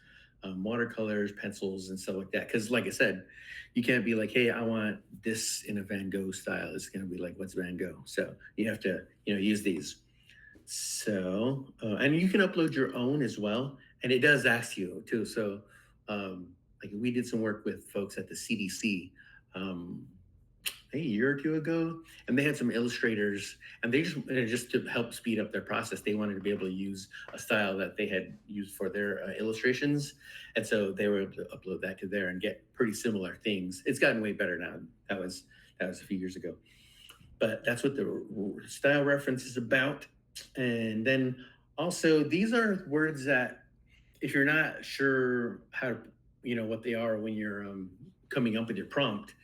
watercolors, pencils, and stuff like that. Because like I said, you can't be like, hey, I want this in a Van Gogh style. It's going to be like, what's Van Gogh? So you have to, use these. So, and you can upload your own as well. And it does ask you too. So, like we did some work with folks at the CDC, a year or two ago, and they had some illustrators, and they just to help speed up their process, they wanted to be able to use a style that they had used for their illustrations, and so they were able to upload that to there and get pretty similar things. It's gotten way better now. That was a few years ago, but that's what the style reference is about. And then also, these are words that if you're not sure how what they are when you're coming up with your prompt,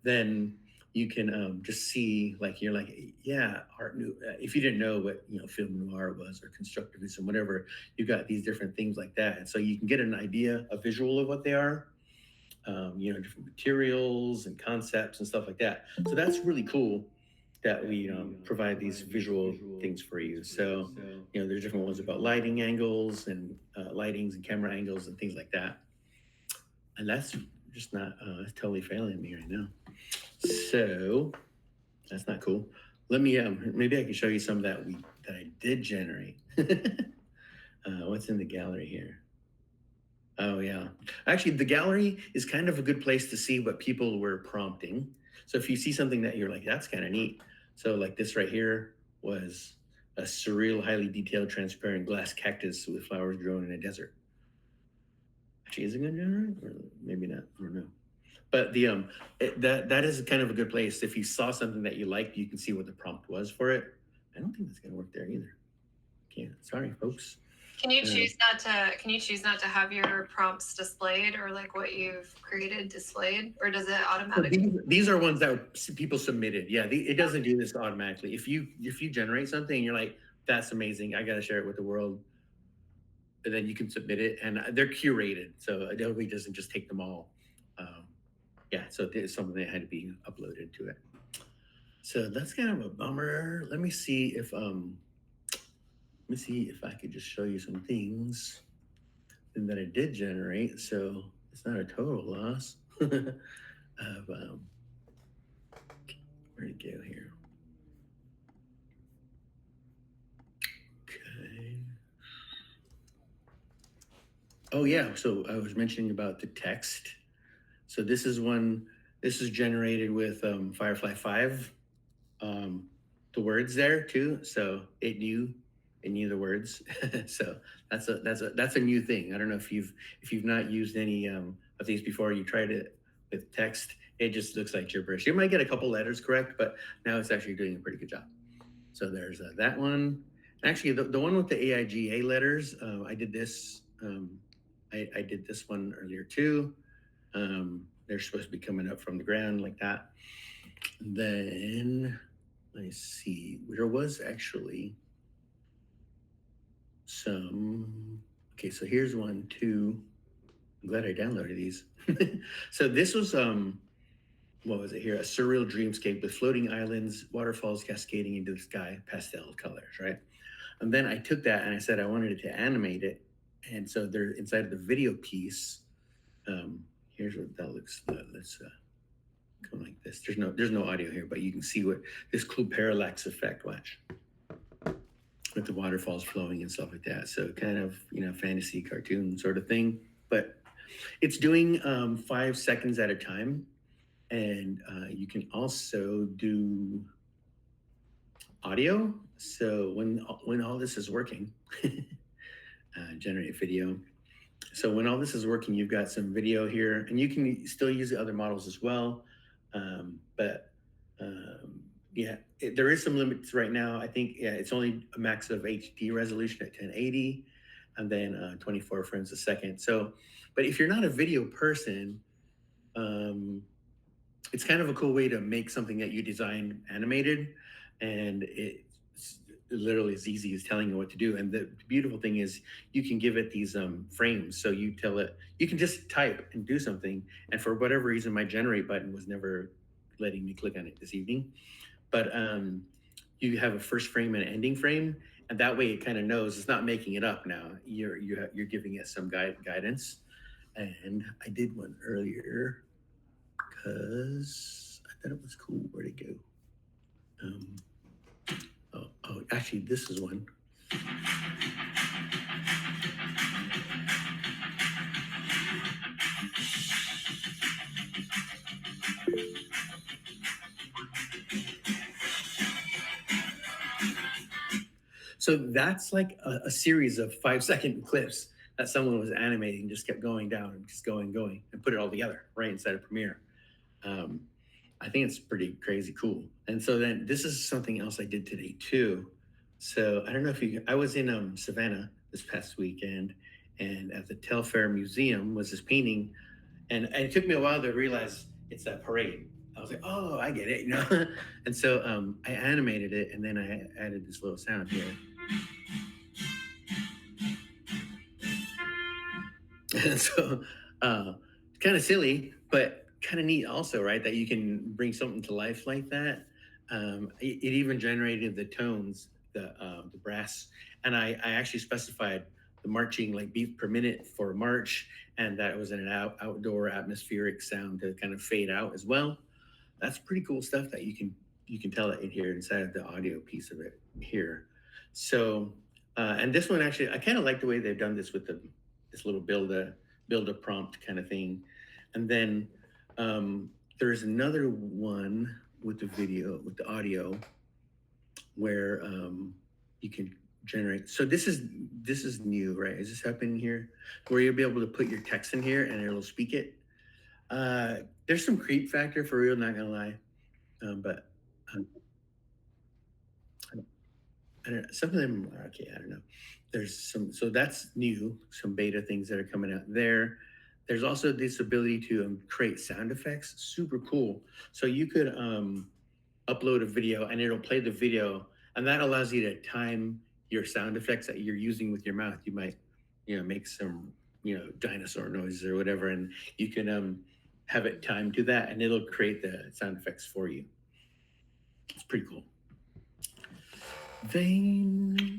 then you can just see, like, you're like, yeah, art new. If you didn't know what film noir was, or constructivism, whatever, you got these different things like that, and so you can get an idea, a visual of what they are. Different materials and concepts and stuff like that. So that's really cool that we provide these visual things for you. So there's different ones about lighting angles and lightings and camera angles and things like that. And that's just not it's totally failing me right now. So that's not cool. Let me maybe I can show you some that I did generate. What's in the gallery here? Oh yeah, actually the gallery is kind of a good place to see what people were prompting. So if you see something that you're like, that's kind of neat. So like this right here was a surreal, highly detailed, transparent glass cactus with flowers growing in a desert. Actually, is it going to generate? Or maybe not. I don't know. But the that is kind of a good place. If you saw something that you liked, you can see what the prompt was for it. I don't think that's going to work there either. Can't. Sorry, folks. Can you choose not to have your prompts displayed, or like what you've created displayed, or does it automatically? These are ones that people submitted. Yeah, it doesn't do this automatically. If you generate something and you're like, that's amazing, I got to share it with the world, and then you can submit it, and they're curated, so Adobe doesn't just take them all. Yeah, so there's something that had to be uploaded to it. So that's kind of a bummer. Let me see if I could just show you some things that I did generate. So it's not a total loss of where'd it go here? Okay. Oh yeah, so I was mentioning about the text. So this is generated with Firefly 5. the words there too. So it knew the words. So that's a new thing. I don't know if you've not used any of these before. You tried it with text. It just looks like gibberish. You might get a couple letters correct, but now it's actually doing a pretty good job. So there's that one. Actually, the one with the AIGA letters, I did this. I did this one earlier too. They're supposed to be coming up from the ground like that. Then let me see. There was actually some. Okay, so here's one too. I'm glad I downloaded these. So this was what was it here? A surreal dreamscape with floating islands, waterfalls cascading into the sky, pastel colors, right? And then I took that and I said I wanted it to animate it. And so they're inside of the video piece. Here's what that looks like. Let's go like this. There's no audio here, but you can see what this cool parallax effect, watch. With the waterfalls flowing and stuff like that. So kind of, fantasy cartoon sort of thing. But it's doing 5 seconds at a time. And you can also do audio. So when all this is working, generate video. So when all this is working, you've got some video here, and you can still use the other models as well. There is some limits right now. I think it's only a max of HD resolution at 1080, and then 24 frames a second. So, but if you're not a video person, it's kind of a cool way to make something that you designed animated, and it's literally as easy as telling you what to do. And the beautiful thing is you can give it these frames. So you tell it, you can just type and do something. And for whatever reason, my generate button was never letting me click on it this evening. But you have a first frame and an ending frame, and that way it kind of knows it's not making it up now. You're giving it some guidance. And I did one earlier because I thought it was cool. Where'd it go? Actually, this is one. So that's like a series of 5-second clips that someone was animating, just kept going down and just going, and put it all together right inside of Premiere. I think it's pretty crazy cool. And so then this is something else I did today too. So I don't know if I was in Savannah this past weekend, and at the Telfair Museum was this painting, and it took me a while to realize it's a parade. I was like, oh, I get it, And so I animated it, and then I added this little sound here. And so kind of silly, but kind of neat also, right? That you can bring something to life like that. It even generated the tones, the brass, and I actually specified the marching like beat per minute for march, and that was an outdoor atmospheric sound to kind of fade out as well. That's pretty cool stuff that you can tell it in here inside of the audio piece of it here. So and this one actually, I kind of like the way they've done this with this little build a prompt kind of thing. And then there's another one with the audio where you can generate. So this is new, right? Is this happening here? Where you'll be able to put your text in here and it'll speak it. There's some creep factor for real, not gonna lie. But I don't know, some of them are okay, I don't know. There's some, so that's new, some beta things that are coming out there. There's also this ability to create sound effects, super cool. So you could upload a video and it'll play the video, and that allows you to time your sound effects that you're using with your mouth. You might, make some, dinosaur noises or whatever, and you can have it timed to that, and it'll create the sound effects for you. It's pretty cool. Then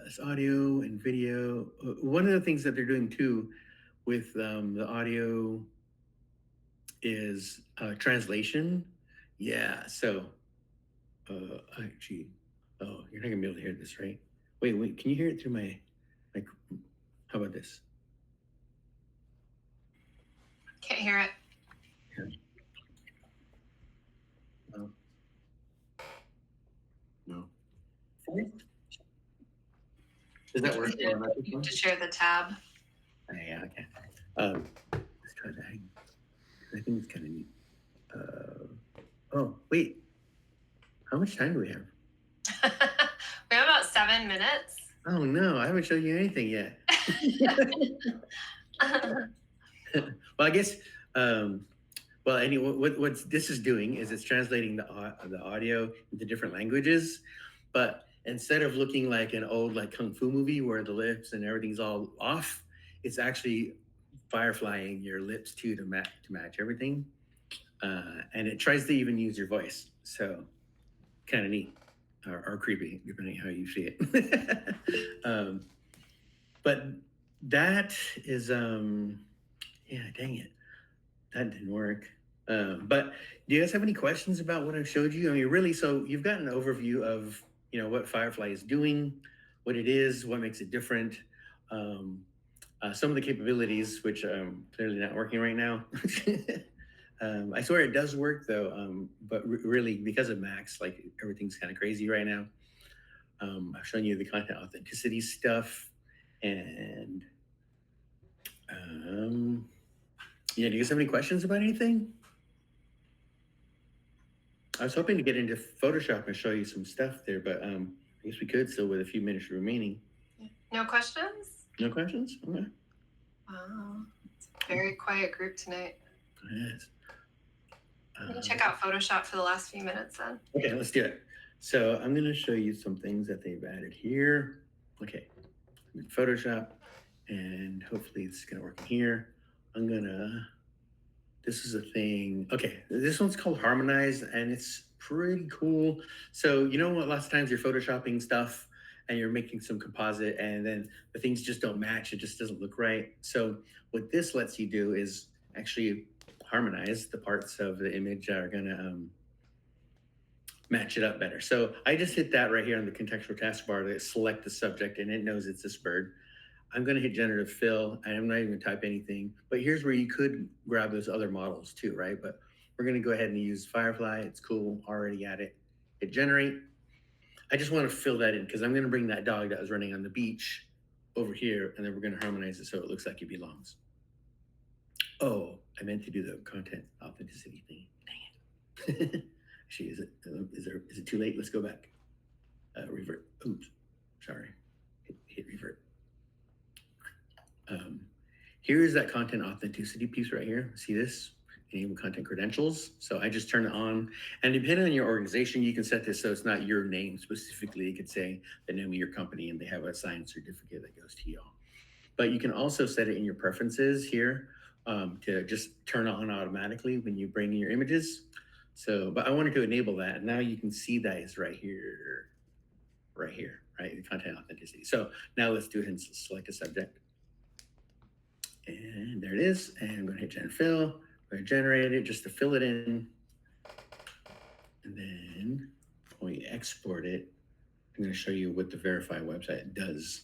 it's audio and video. One of the things that they're doing too with the audio is translation. Yeah, so actually, oh, you're not gonna be able to hear this, right? Wait, can you hear it through my, how about this? Can't hear it. Yeah. Does that work? You have to share the tab. Yeah, okay. Let's try that. I think it's kind of neat. Oh, wait. How much time do we have? We have about 7 minutes. Oh no, I haven't showed you anything yet. Well, I guess. Well, anyway, what this is doing is it's translating the audio into different languages, but instead of looking like an old like kung fu movie where the lips and everything's all off, it's actually fireflying your lips too to match everything, and it tries to even use your voice. So, kind of neat or creepy, depending how you see it. But that is, yeah, dang it, that didn't work. But do you guys have any questions about what I showed you? I mean, really, so you've got an overview of, you know, what Firefly is doing, what it is, what makes it different, some of the capabilities, which clearly not working right now. I swear it does work though, but really because of Max, like everything's kind of crazy right now. I've shown you the content authenticity stuff, and yeah, do you guys have any questions about anything? I was hoping to get into Photoshop and show you some stuff there, but I guess we could still with a few minutes remaining. No questions? No questions? Okay. Wow. It's a very quiet group tonight. Yes. Check out Photoshop for the last few minutes then. Okay, let's do it. So I'm going to show you some things that they've added here. Okay, I'm in Photoshop, and hopefully it's going to work in here. I'm going to, this is a thing. Okay, this one's called Harmonize, and it's pretty cool. So you know what, lots of times you're Photoshopping stuff and you're making some composite and then the things just don't match. It just doesn't look right. So what this lets you do is actually harmonize the parts of the image that are going to match it up better. So I just hit that right here on the contextual taskbar to select the subject, and it knows it's this bird. I'm going to hit generative fill, and I'm not even going to type anything. But here's where you could grab those other models too, right? But we're going to go ahead and use Firefly. It's cool, already at it. Hit generate. I just want to fill that in because I'm going to bring that dog that was running on the beach over here, and then we're going to harmonize it so it looks like it belongs. Oh, I meant to do the content authenticity thing. Dang it. Actually, is it too late? Let's go back. Revert. Oops, sorry. Hit revert. Here is that content authenticity piece right here. See this? Enable content credentials. So I just turn it on, and depending on your organization, you can set this so it's not your name specifically. It could say the name of your company, and they have a signed certificate that goes to y'all. But you can also set it in your preferences here to just turn on automatically when you bring in your images. So, but I wanted to enable that. Now you can see that is right here, right? The content authenticity. So now let's do it and select a subject. And there it is. And I'm going to hit Gen Fill. I'm going to generate it just to fill it in. And then when we export it, I'm going to show you what the Verify website does.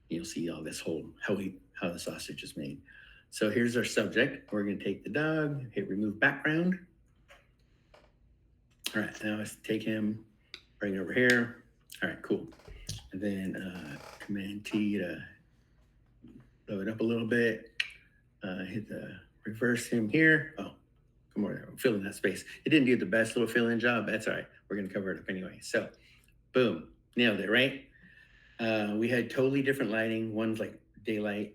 You'll see all this whole, how the sausage is made. So here's our subject. We're going to take the dog, hit remove background. All right, now let's take him, bring it over here. All right, cool. And then Command T to blow it up a little bit. Hit the reverse him here. Oh, come over there. I'm filling that space. It didn't do the best little fill-in job. That's all right. We're going to cover it up anyway. So, boom, nailed it, right? We had totally different lighting. One's like daylight,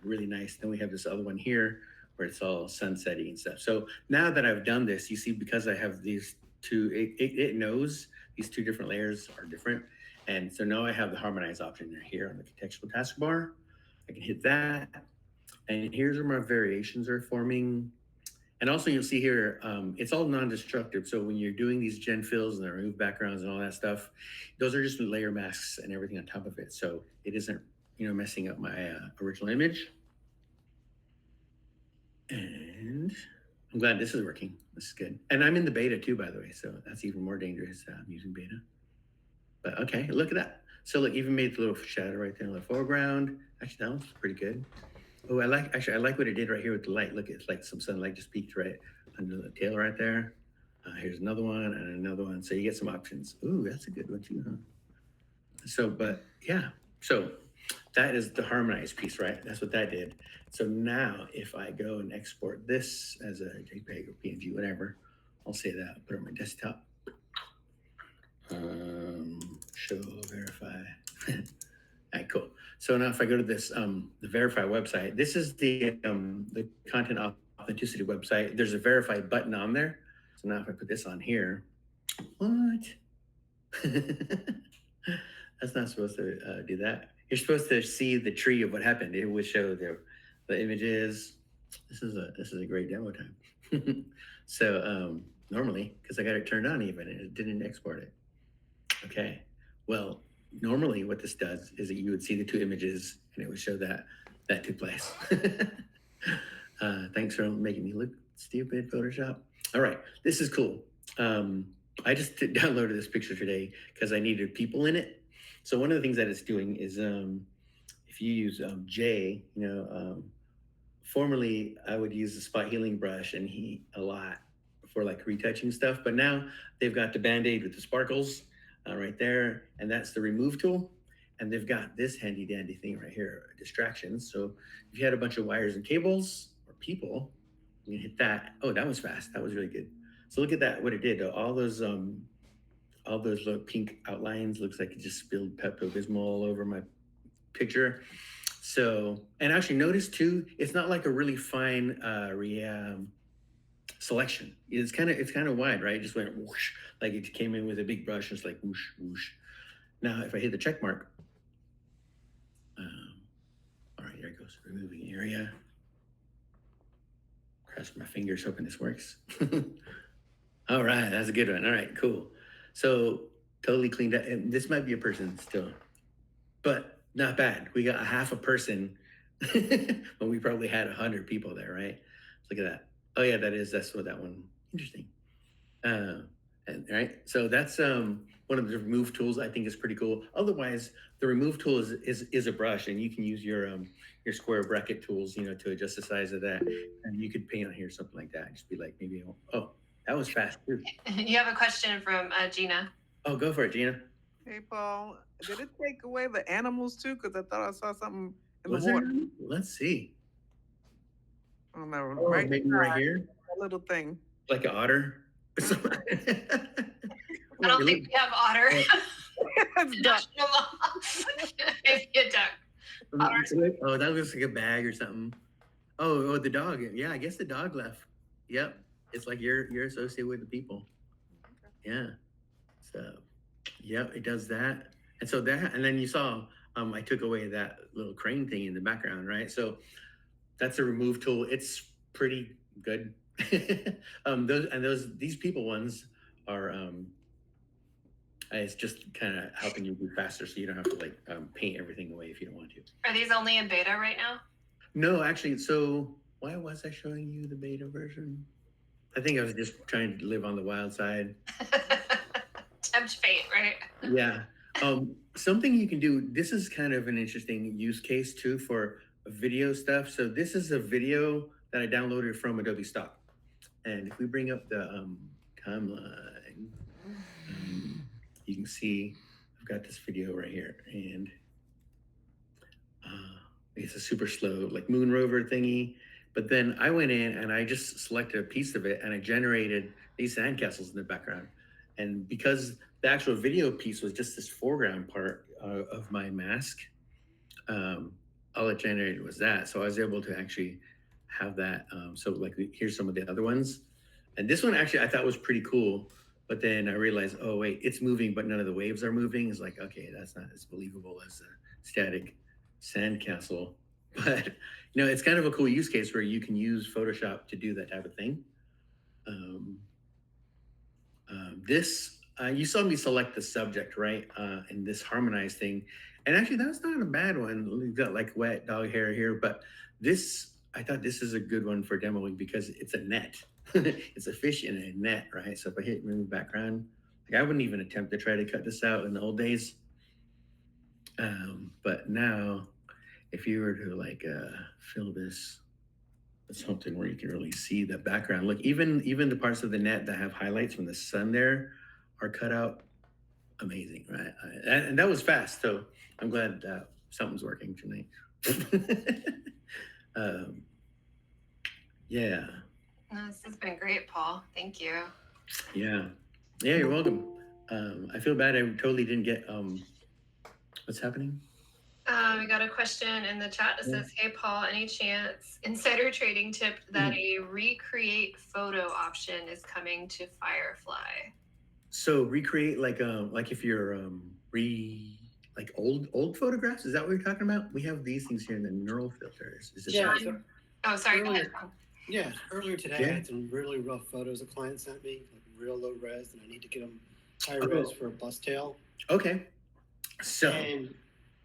really nice. Then we have this other one here where it's all sunsetty and stuff. So now that I've done this, you see, because I have these two, it knows these two different layers are different. And so now I have the harmonize option here on the contextual taskbar. I can hit that. And here's where my variations are forming. And also you'll see here, it's all non-destructive. So when you're doing these gen fills and the remove backgrounds and all that stuff, those are just layer masks and everything on top of it. So it isn't, messing up my original image. And I'm glad this is working. This is good. And I'm in the beta too, by the way. So that's even more dangerous. I'm using beta. But okay, look at that. So look, even made the little shadow right there in the foreground. Actually, that one's pretty good. Oh, I like what it did right here with the light. Look, it's like some sunlight just peeked right under the tail right there. Here's another one and another one. So you get some options. Ooh, that's a good one too, huh? So, but yeah. So that is the harmonized piece, right? That's what that did. So now if I go and export this as a JPEG or PNG, whatever, I'll say that, put it on my desktop. Show verify. All right, cool. So now if I go to this, the verify website, this is the content authenticity website. There's a verify button on there. So now if I put this on here, what? That's not supposed to do that. You're supposed to see the tree of what happened. It would show the images. This is a great demo time. So normally, because I got it turned on even, and it didn't export it. Okay. Well, normally what this does is that you would see the two images and it would show that took place. Thanks for making me look stupid, Photoshop. All right, this is cool. I just downloaded this picture today because I needed people in it. So one of the things that it's doing is if you use J, formerly I would use the spot healing brush and heat a lot for like retouching stuff, but now they've got the Band-Aid with the sparkles right there, and that's the remove tool. And they've got this handy dandy thing right here, distractions. So if you had a bunch of wires and cables or people, you can hit that. Oh, that was fast. That was really good. So look at that, what it did. All those little pink outlines, looks like it just spilled Pepto-Bismol all over my picture. So, and actually notice too, it's not like a really fine selection. It's kind of wide, right? It just went whoosh, like it came in with a big brush. It's like whoosh, whoosh. Now, if I hit the check mark, all right, there it goes, removing area. Cross my fingers, hoping this works. All right, that's a good one. All right, cool. So totally cleaned up. And this might be a person still, but not bad. We got a half a person when we probably had 100 people there, right? Look at that. Oh yeah, that's what that one. Interesting. And right, so that's one of the remove tools I think is pretty cool. Otherwise, the remove tool is a brush, and you can use your square bracket tools, to adjust the size of that, and you could paint on here something like that. Just be like maybe, oh, that was fast too. You have a question from Gina. Oh, go for it, Gina. Hey, Paul, did it take away the animals too? Because I thought I saw something in Was the water. there? Let's see. I don't know. Oh, right, maybe right here, a little thing. like an otter. I don't think we have otter. It's duck. National law. Maybe a duck. Otter. Oh, that looks like a bag or something. Oh, the dog. Yeah, I guess the dog left. Yep. It's like you're associated with the people. Yeah. So, yep, it does that. And so that, and then you saw, I took away that little crane thing in the background, right? So that's a remove tool. It's pretty good. These people ones are, it's just kind of helping you move faster, so you don't have to like paint everything away if you don't want to. Are these only in beta right now? No, actually. So why was I showing you the beta version? I think I was just trying to live on the wild side. Tempt fate, right? Yeah. Something you can do. This is kind of an interesting use case too for video stuff. So this is a video that I downloaded from Adobe Stock, and if we bring up the timeline, you can see I've got this video right here, and it's a super slow like moon rover thingy. But then I went in and I just selected a piece of it and I generated these sandcastles in the background. And because the actual video piece was just this foreground part of my mask, all it generated was that. So I was able to actually have that. So like here's some of the other ones. And this one actually I thought was pretty cool. But then I realized, oh wait, it's moving, but none of the waves are moving. It's like, okay, that's not as believable as a static sandcastle. But it's kind of a cool use case where you can use Photoshop to do that type of thing. This, you saw me select the subject, right? In this harmonized thing. And actually, that's not a bad one. We've got like wet dog hair here, but this, I thought this is a good one for demoing because it's a net. It's a fish in a net, right? So if I hit remove background, like I wouldn't even attempt to try to cut this out in the old days. But now, if you were to like fill this with something where you can really see the background, look, even the parts of the net that have highlights from the sun there are cut out. Amazing, right? And that was fast. So I'm glad that something's working tonight. Yeah. This has been great, Paul. Thank you. Yeah. Yeah, you're welcome. I feel bad I totally didn't get what's happening. We got a question in the chat that says, "Hey Paul, any chance insider trading tip that a recreate photo option is coming to Firefly?" So recreate like if you're like old photographs. Is that what you're talking about? We have these things here in the neural filters. Is this Oh, sorry. Go ahead. Yeah, earlier today I had some really rough photos a client sent me, like real low res, and I need to get them high res for a bus tail. Okay. So and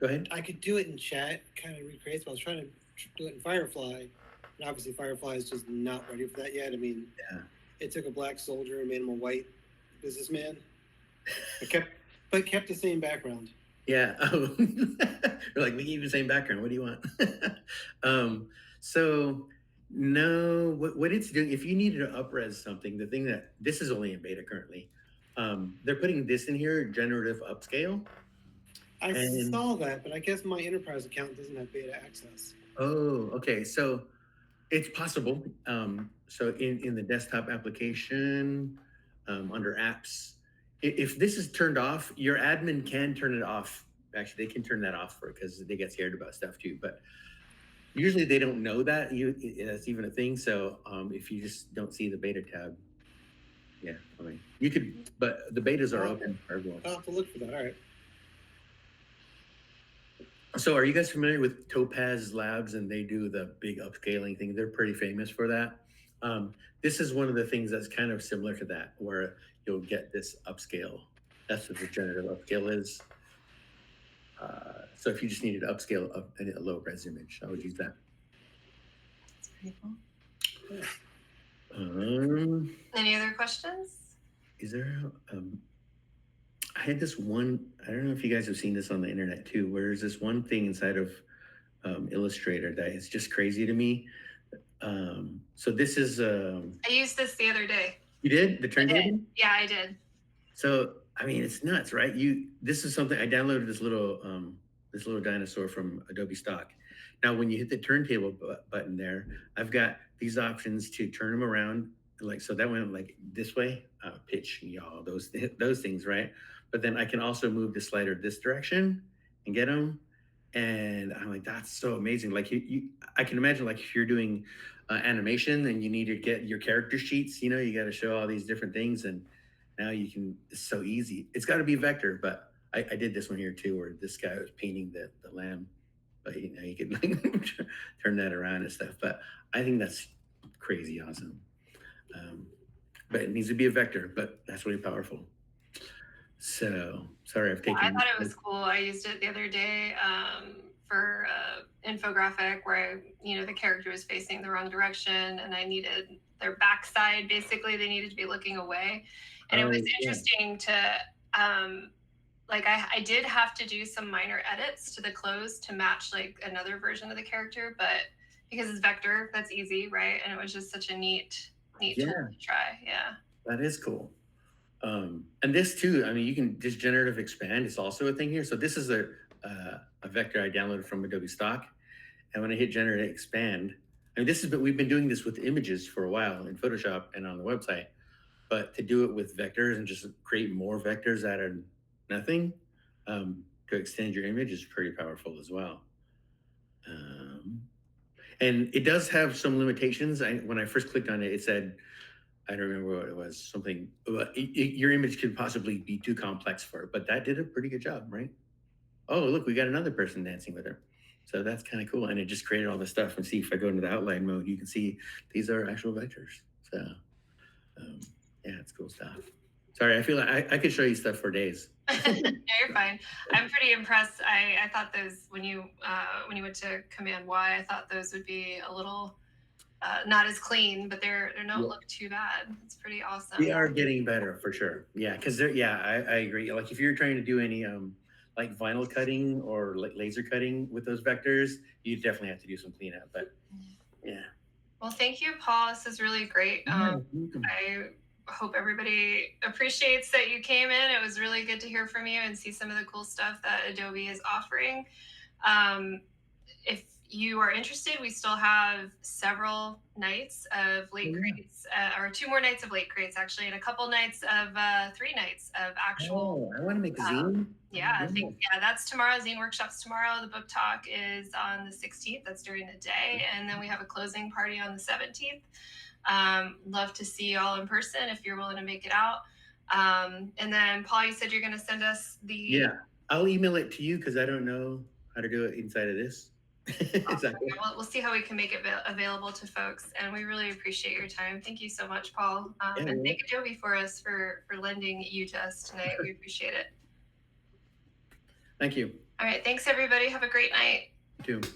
go ahead. I could do it in chat, kind of recreate, but I was trying to do it in Firefly. And obviously Firefly is just not ready for that yet. I mean, it took a black soldier and made him a white businessman. But kept the same background. Yeah. Oh. We're like, we keep the same background. What do you want? So no, what it's doing, if you needed to up-res something, the thing that this is only in beta currently, they're putting this in here, generative upscale. I saw that, but I guess my enterprise account doesn't have beta access. Oh, okay. So it's possible. So in the desktop application, under apps, if this is turned off, your admin can turn it off. Actually, they can turn that off because they get scared about stuff too. But usually they don't know that that's even a thing. So if you just don't see the beta tab, yeah, I mean, you could, but the betas are open for everyone. I'll have to look for that. All right. So are you guys familiar with Topaz Labs? And they do the big upscaling thing. They're pretty famous for that. This is one of the things that's kind of similar to that, where you'll get this upscale. That's what the generative upscale is. So if you just needed to upscale a low res image, I would use that. That's pretty cool. Any other questions? Is there I had this one, I don't know if you guys have seen this on the internet too, where there's this one thing inside of Illustrator that is just crazy to me. So this is I used this the other day. You did? The turntable? Yeah, I did. So I mean, it's nuts, right? This is something I downloaded, this little dinosaur from Adobe Stock. Now when you hit the turntable button there, I've got these options to turn them around, like, so that went like this way, pitch, y'all, those things, right? But then I can also move the slider this direction and get them. And I'm like, that's so amazing. Like I can imagine, like, if you're doing animation and you need to get your character sheets, you got to show all these different things. And now you can, it's so easy. It's got to be vector, but I did this one here too, where this guy was painting the lamb, but you could like turn that around and stuff. But I think that's crazy awesome. But it needs to be a vector, but that's really powerful. So sorry, I've taken. I thought it was cool. I used it the other day for infographic where the character was facing the wrong direction, and I needed their backside. Basically, they needed to be looking away, and it was interesting to I did have to do some minor edits to the clothes to match like another version of the character, but because it's vector, that's easy, right? And it was just such a neat tool to try. Yeah, that is cool. And this too, I mean, you can just generative expand. It's also a thing here. So this is a vector I downloaded from Adobe Stock. And when I hit generate expand, I mean, we've been doing this with images for a while in Photoshop and on the website, but to do it with vectors and just create more vectors out of nothing, to extend your image is pretty powerful as well. And it does have some limitations. When I first clicked on it, it said, I don't remember what it was, something, your image could possibly be too complex for it, but that did a pretty good job, right? Oh, look, we got another person dancing with her. So that's kind of cool. And it just created all this stuff. And see, if I go into the outline mode, you can see these are actual vectors. So yeah, it's cool stuff. Sorry, I feel like I could show you stuff for days. No, you're fine. I'm pretty impressed. I thought those, when you went to Command Y, I thought those would be a little, not as clean, but they don't look too bad. It's pretty awesome. They are getting better for sure. Yeah, because I agree. Like if you're trying to do any like vinyl cutting or like laser cutting with those vectors, you definitely have to do some cleanup. But yeah. Well, thank you, Paul. This is really great. I hope everybody appreciates that you came in. It was really good to hear from you and see some of the cool stuff that Adobe is offering. If you are interested, we still have several nights of late crates, or 2 more nights of late crates actually, and a couple nights of 3 nights of actual. I want to make a zine. Yeah, I think that's tomorrow. Zine workshop's tomorrow. The book talk is on the 16th. That's during the day, and then we have a closing party on the 17th. Love to see you all in person if you're willing to make it out. And then Paul, you said you're going to send us the. Yeah, I'll email it to you because I don't know how to do it inside of this. Exactly. We'll see how we can make it available to folks, and we really appreciate your time. Thank you so much, Paul, and thank Adobe for us for lending you to us tonight. We appreciate it. Thank you. All right, thanks everybody. Have a great night. You too.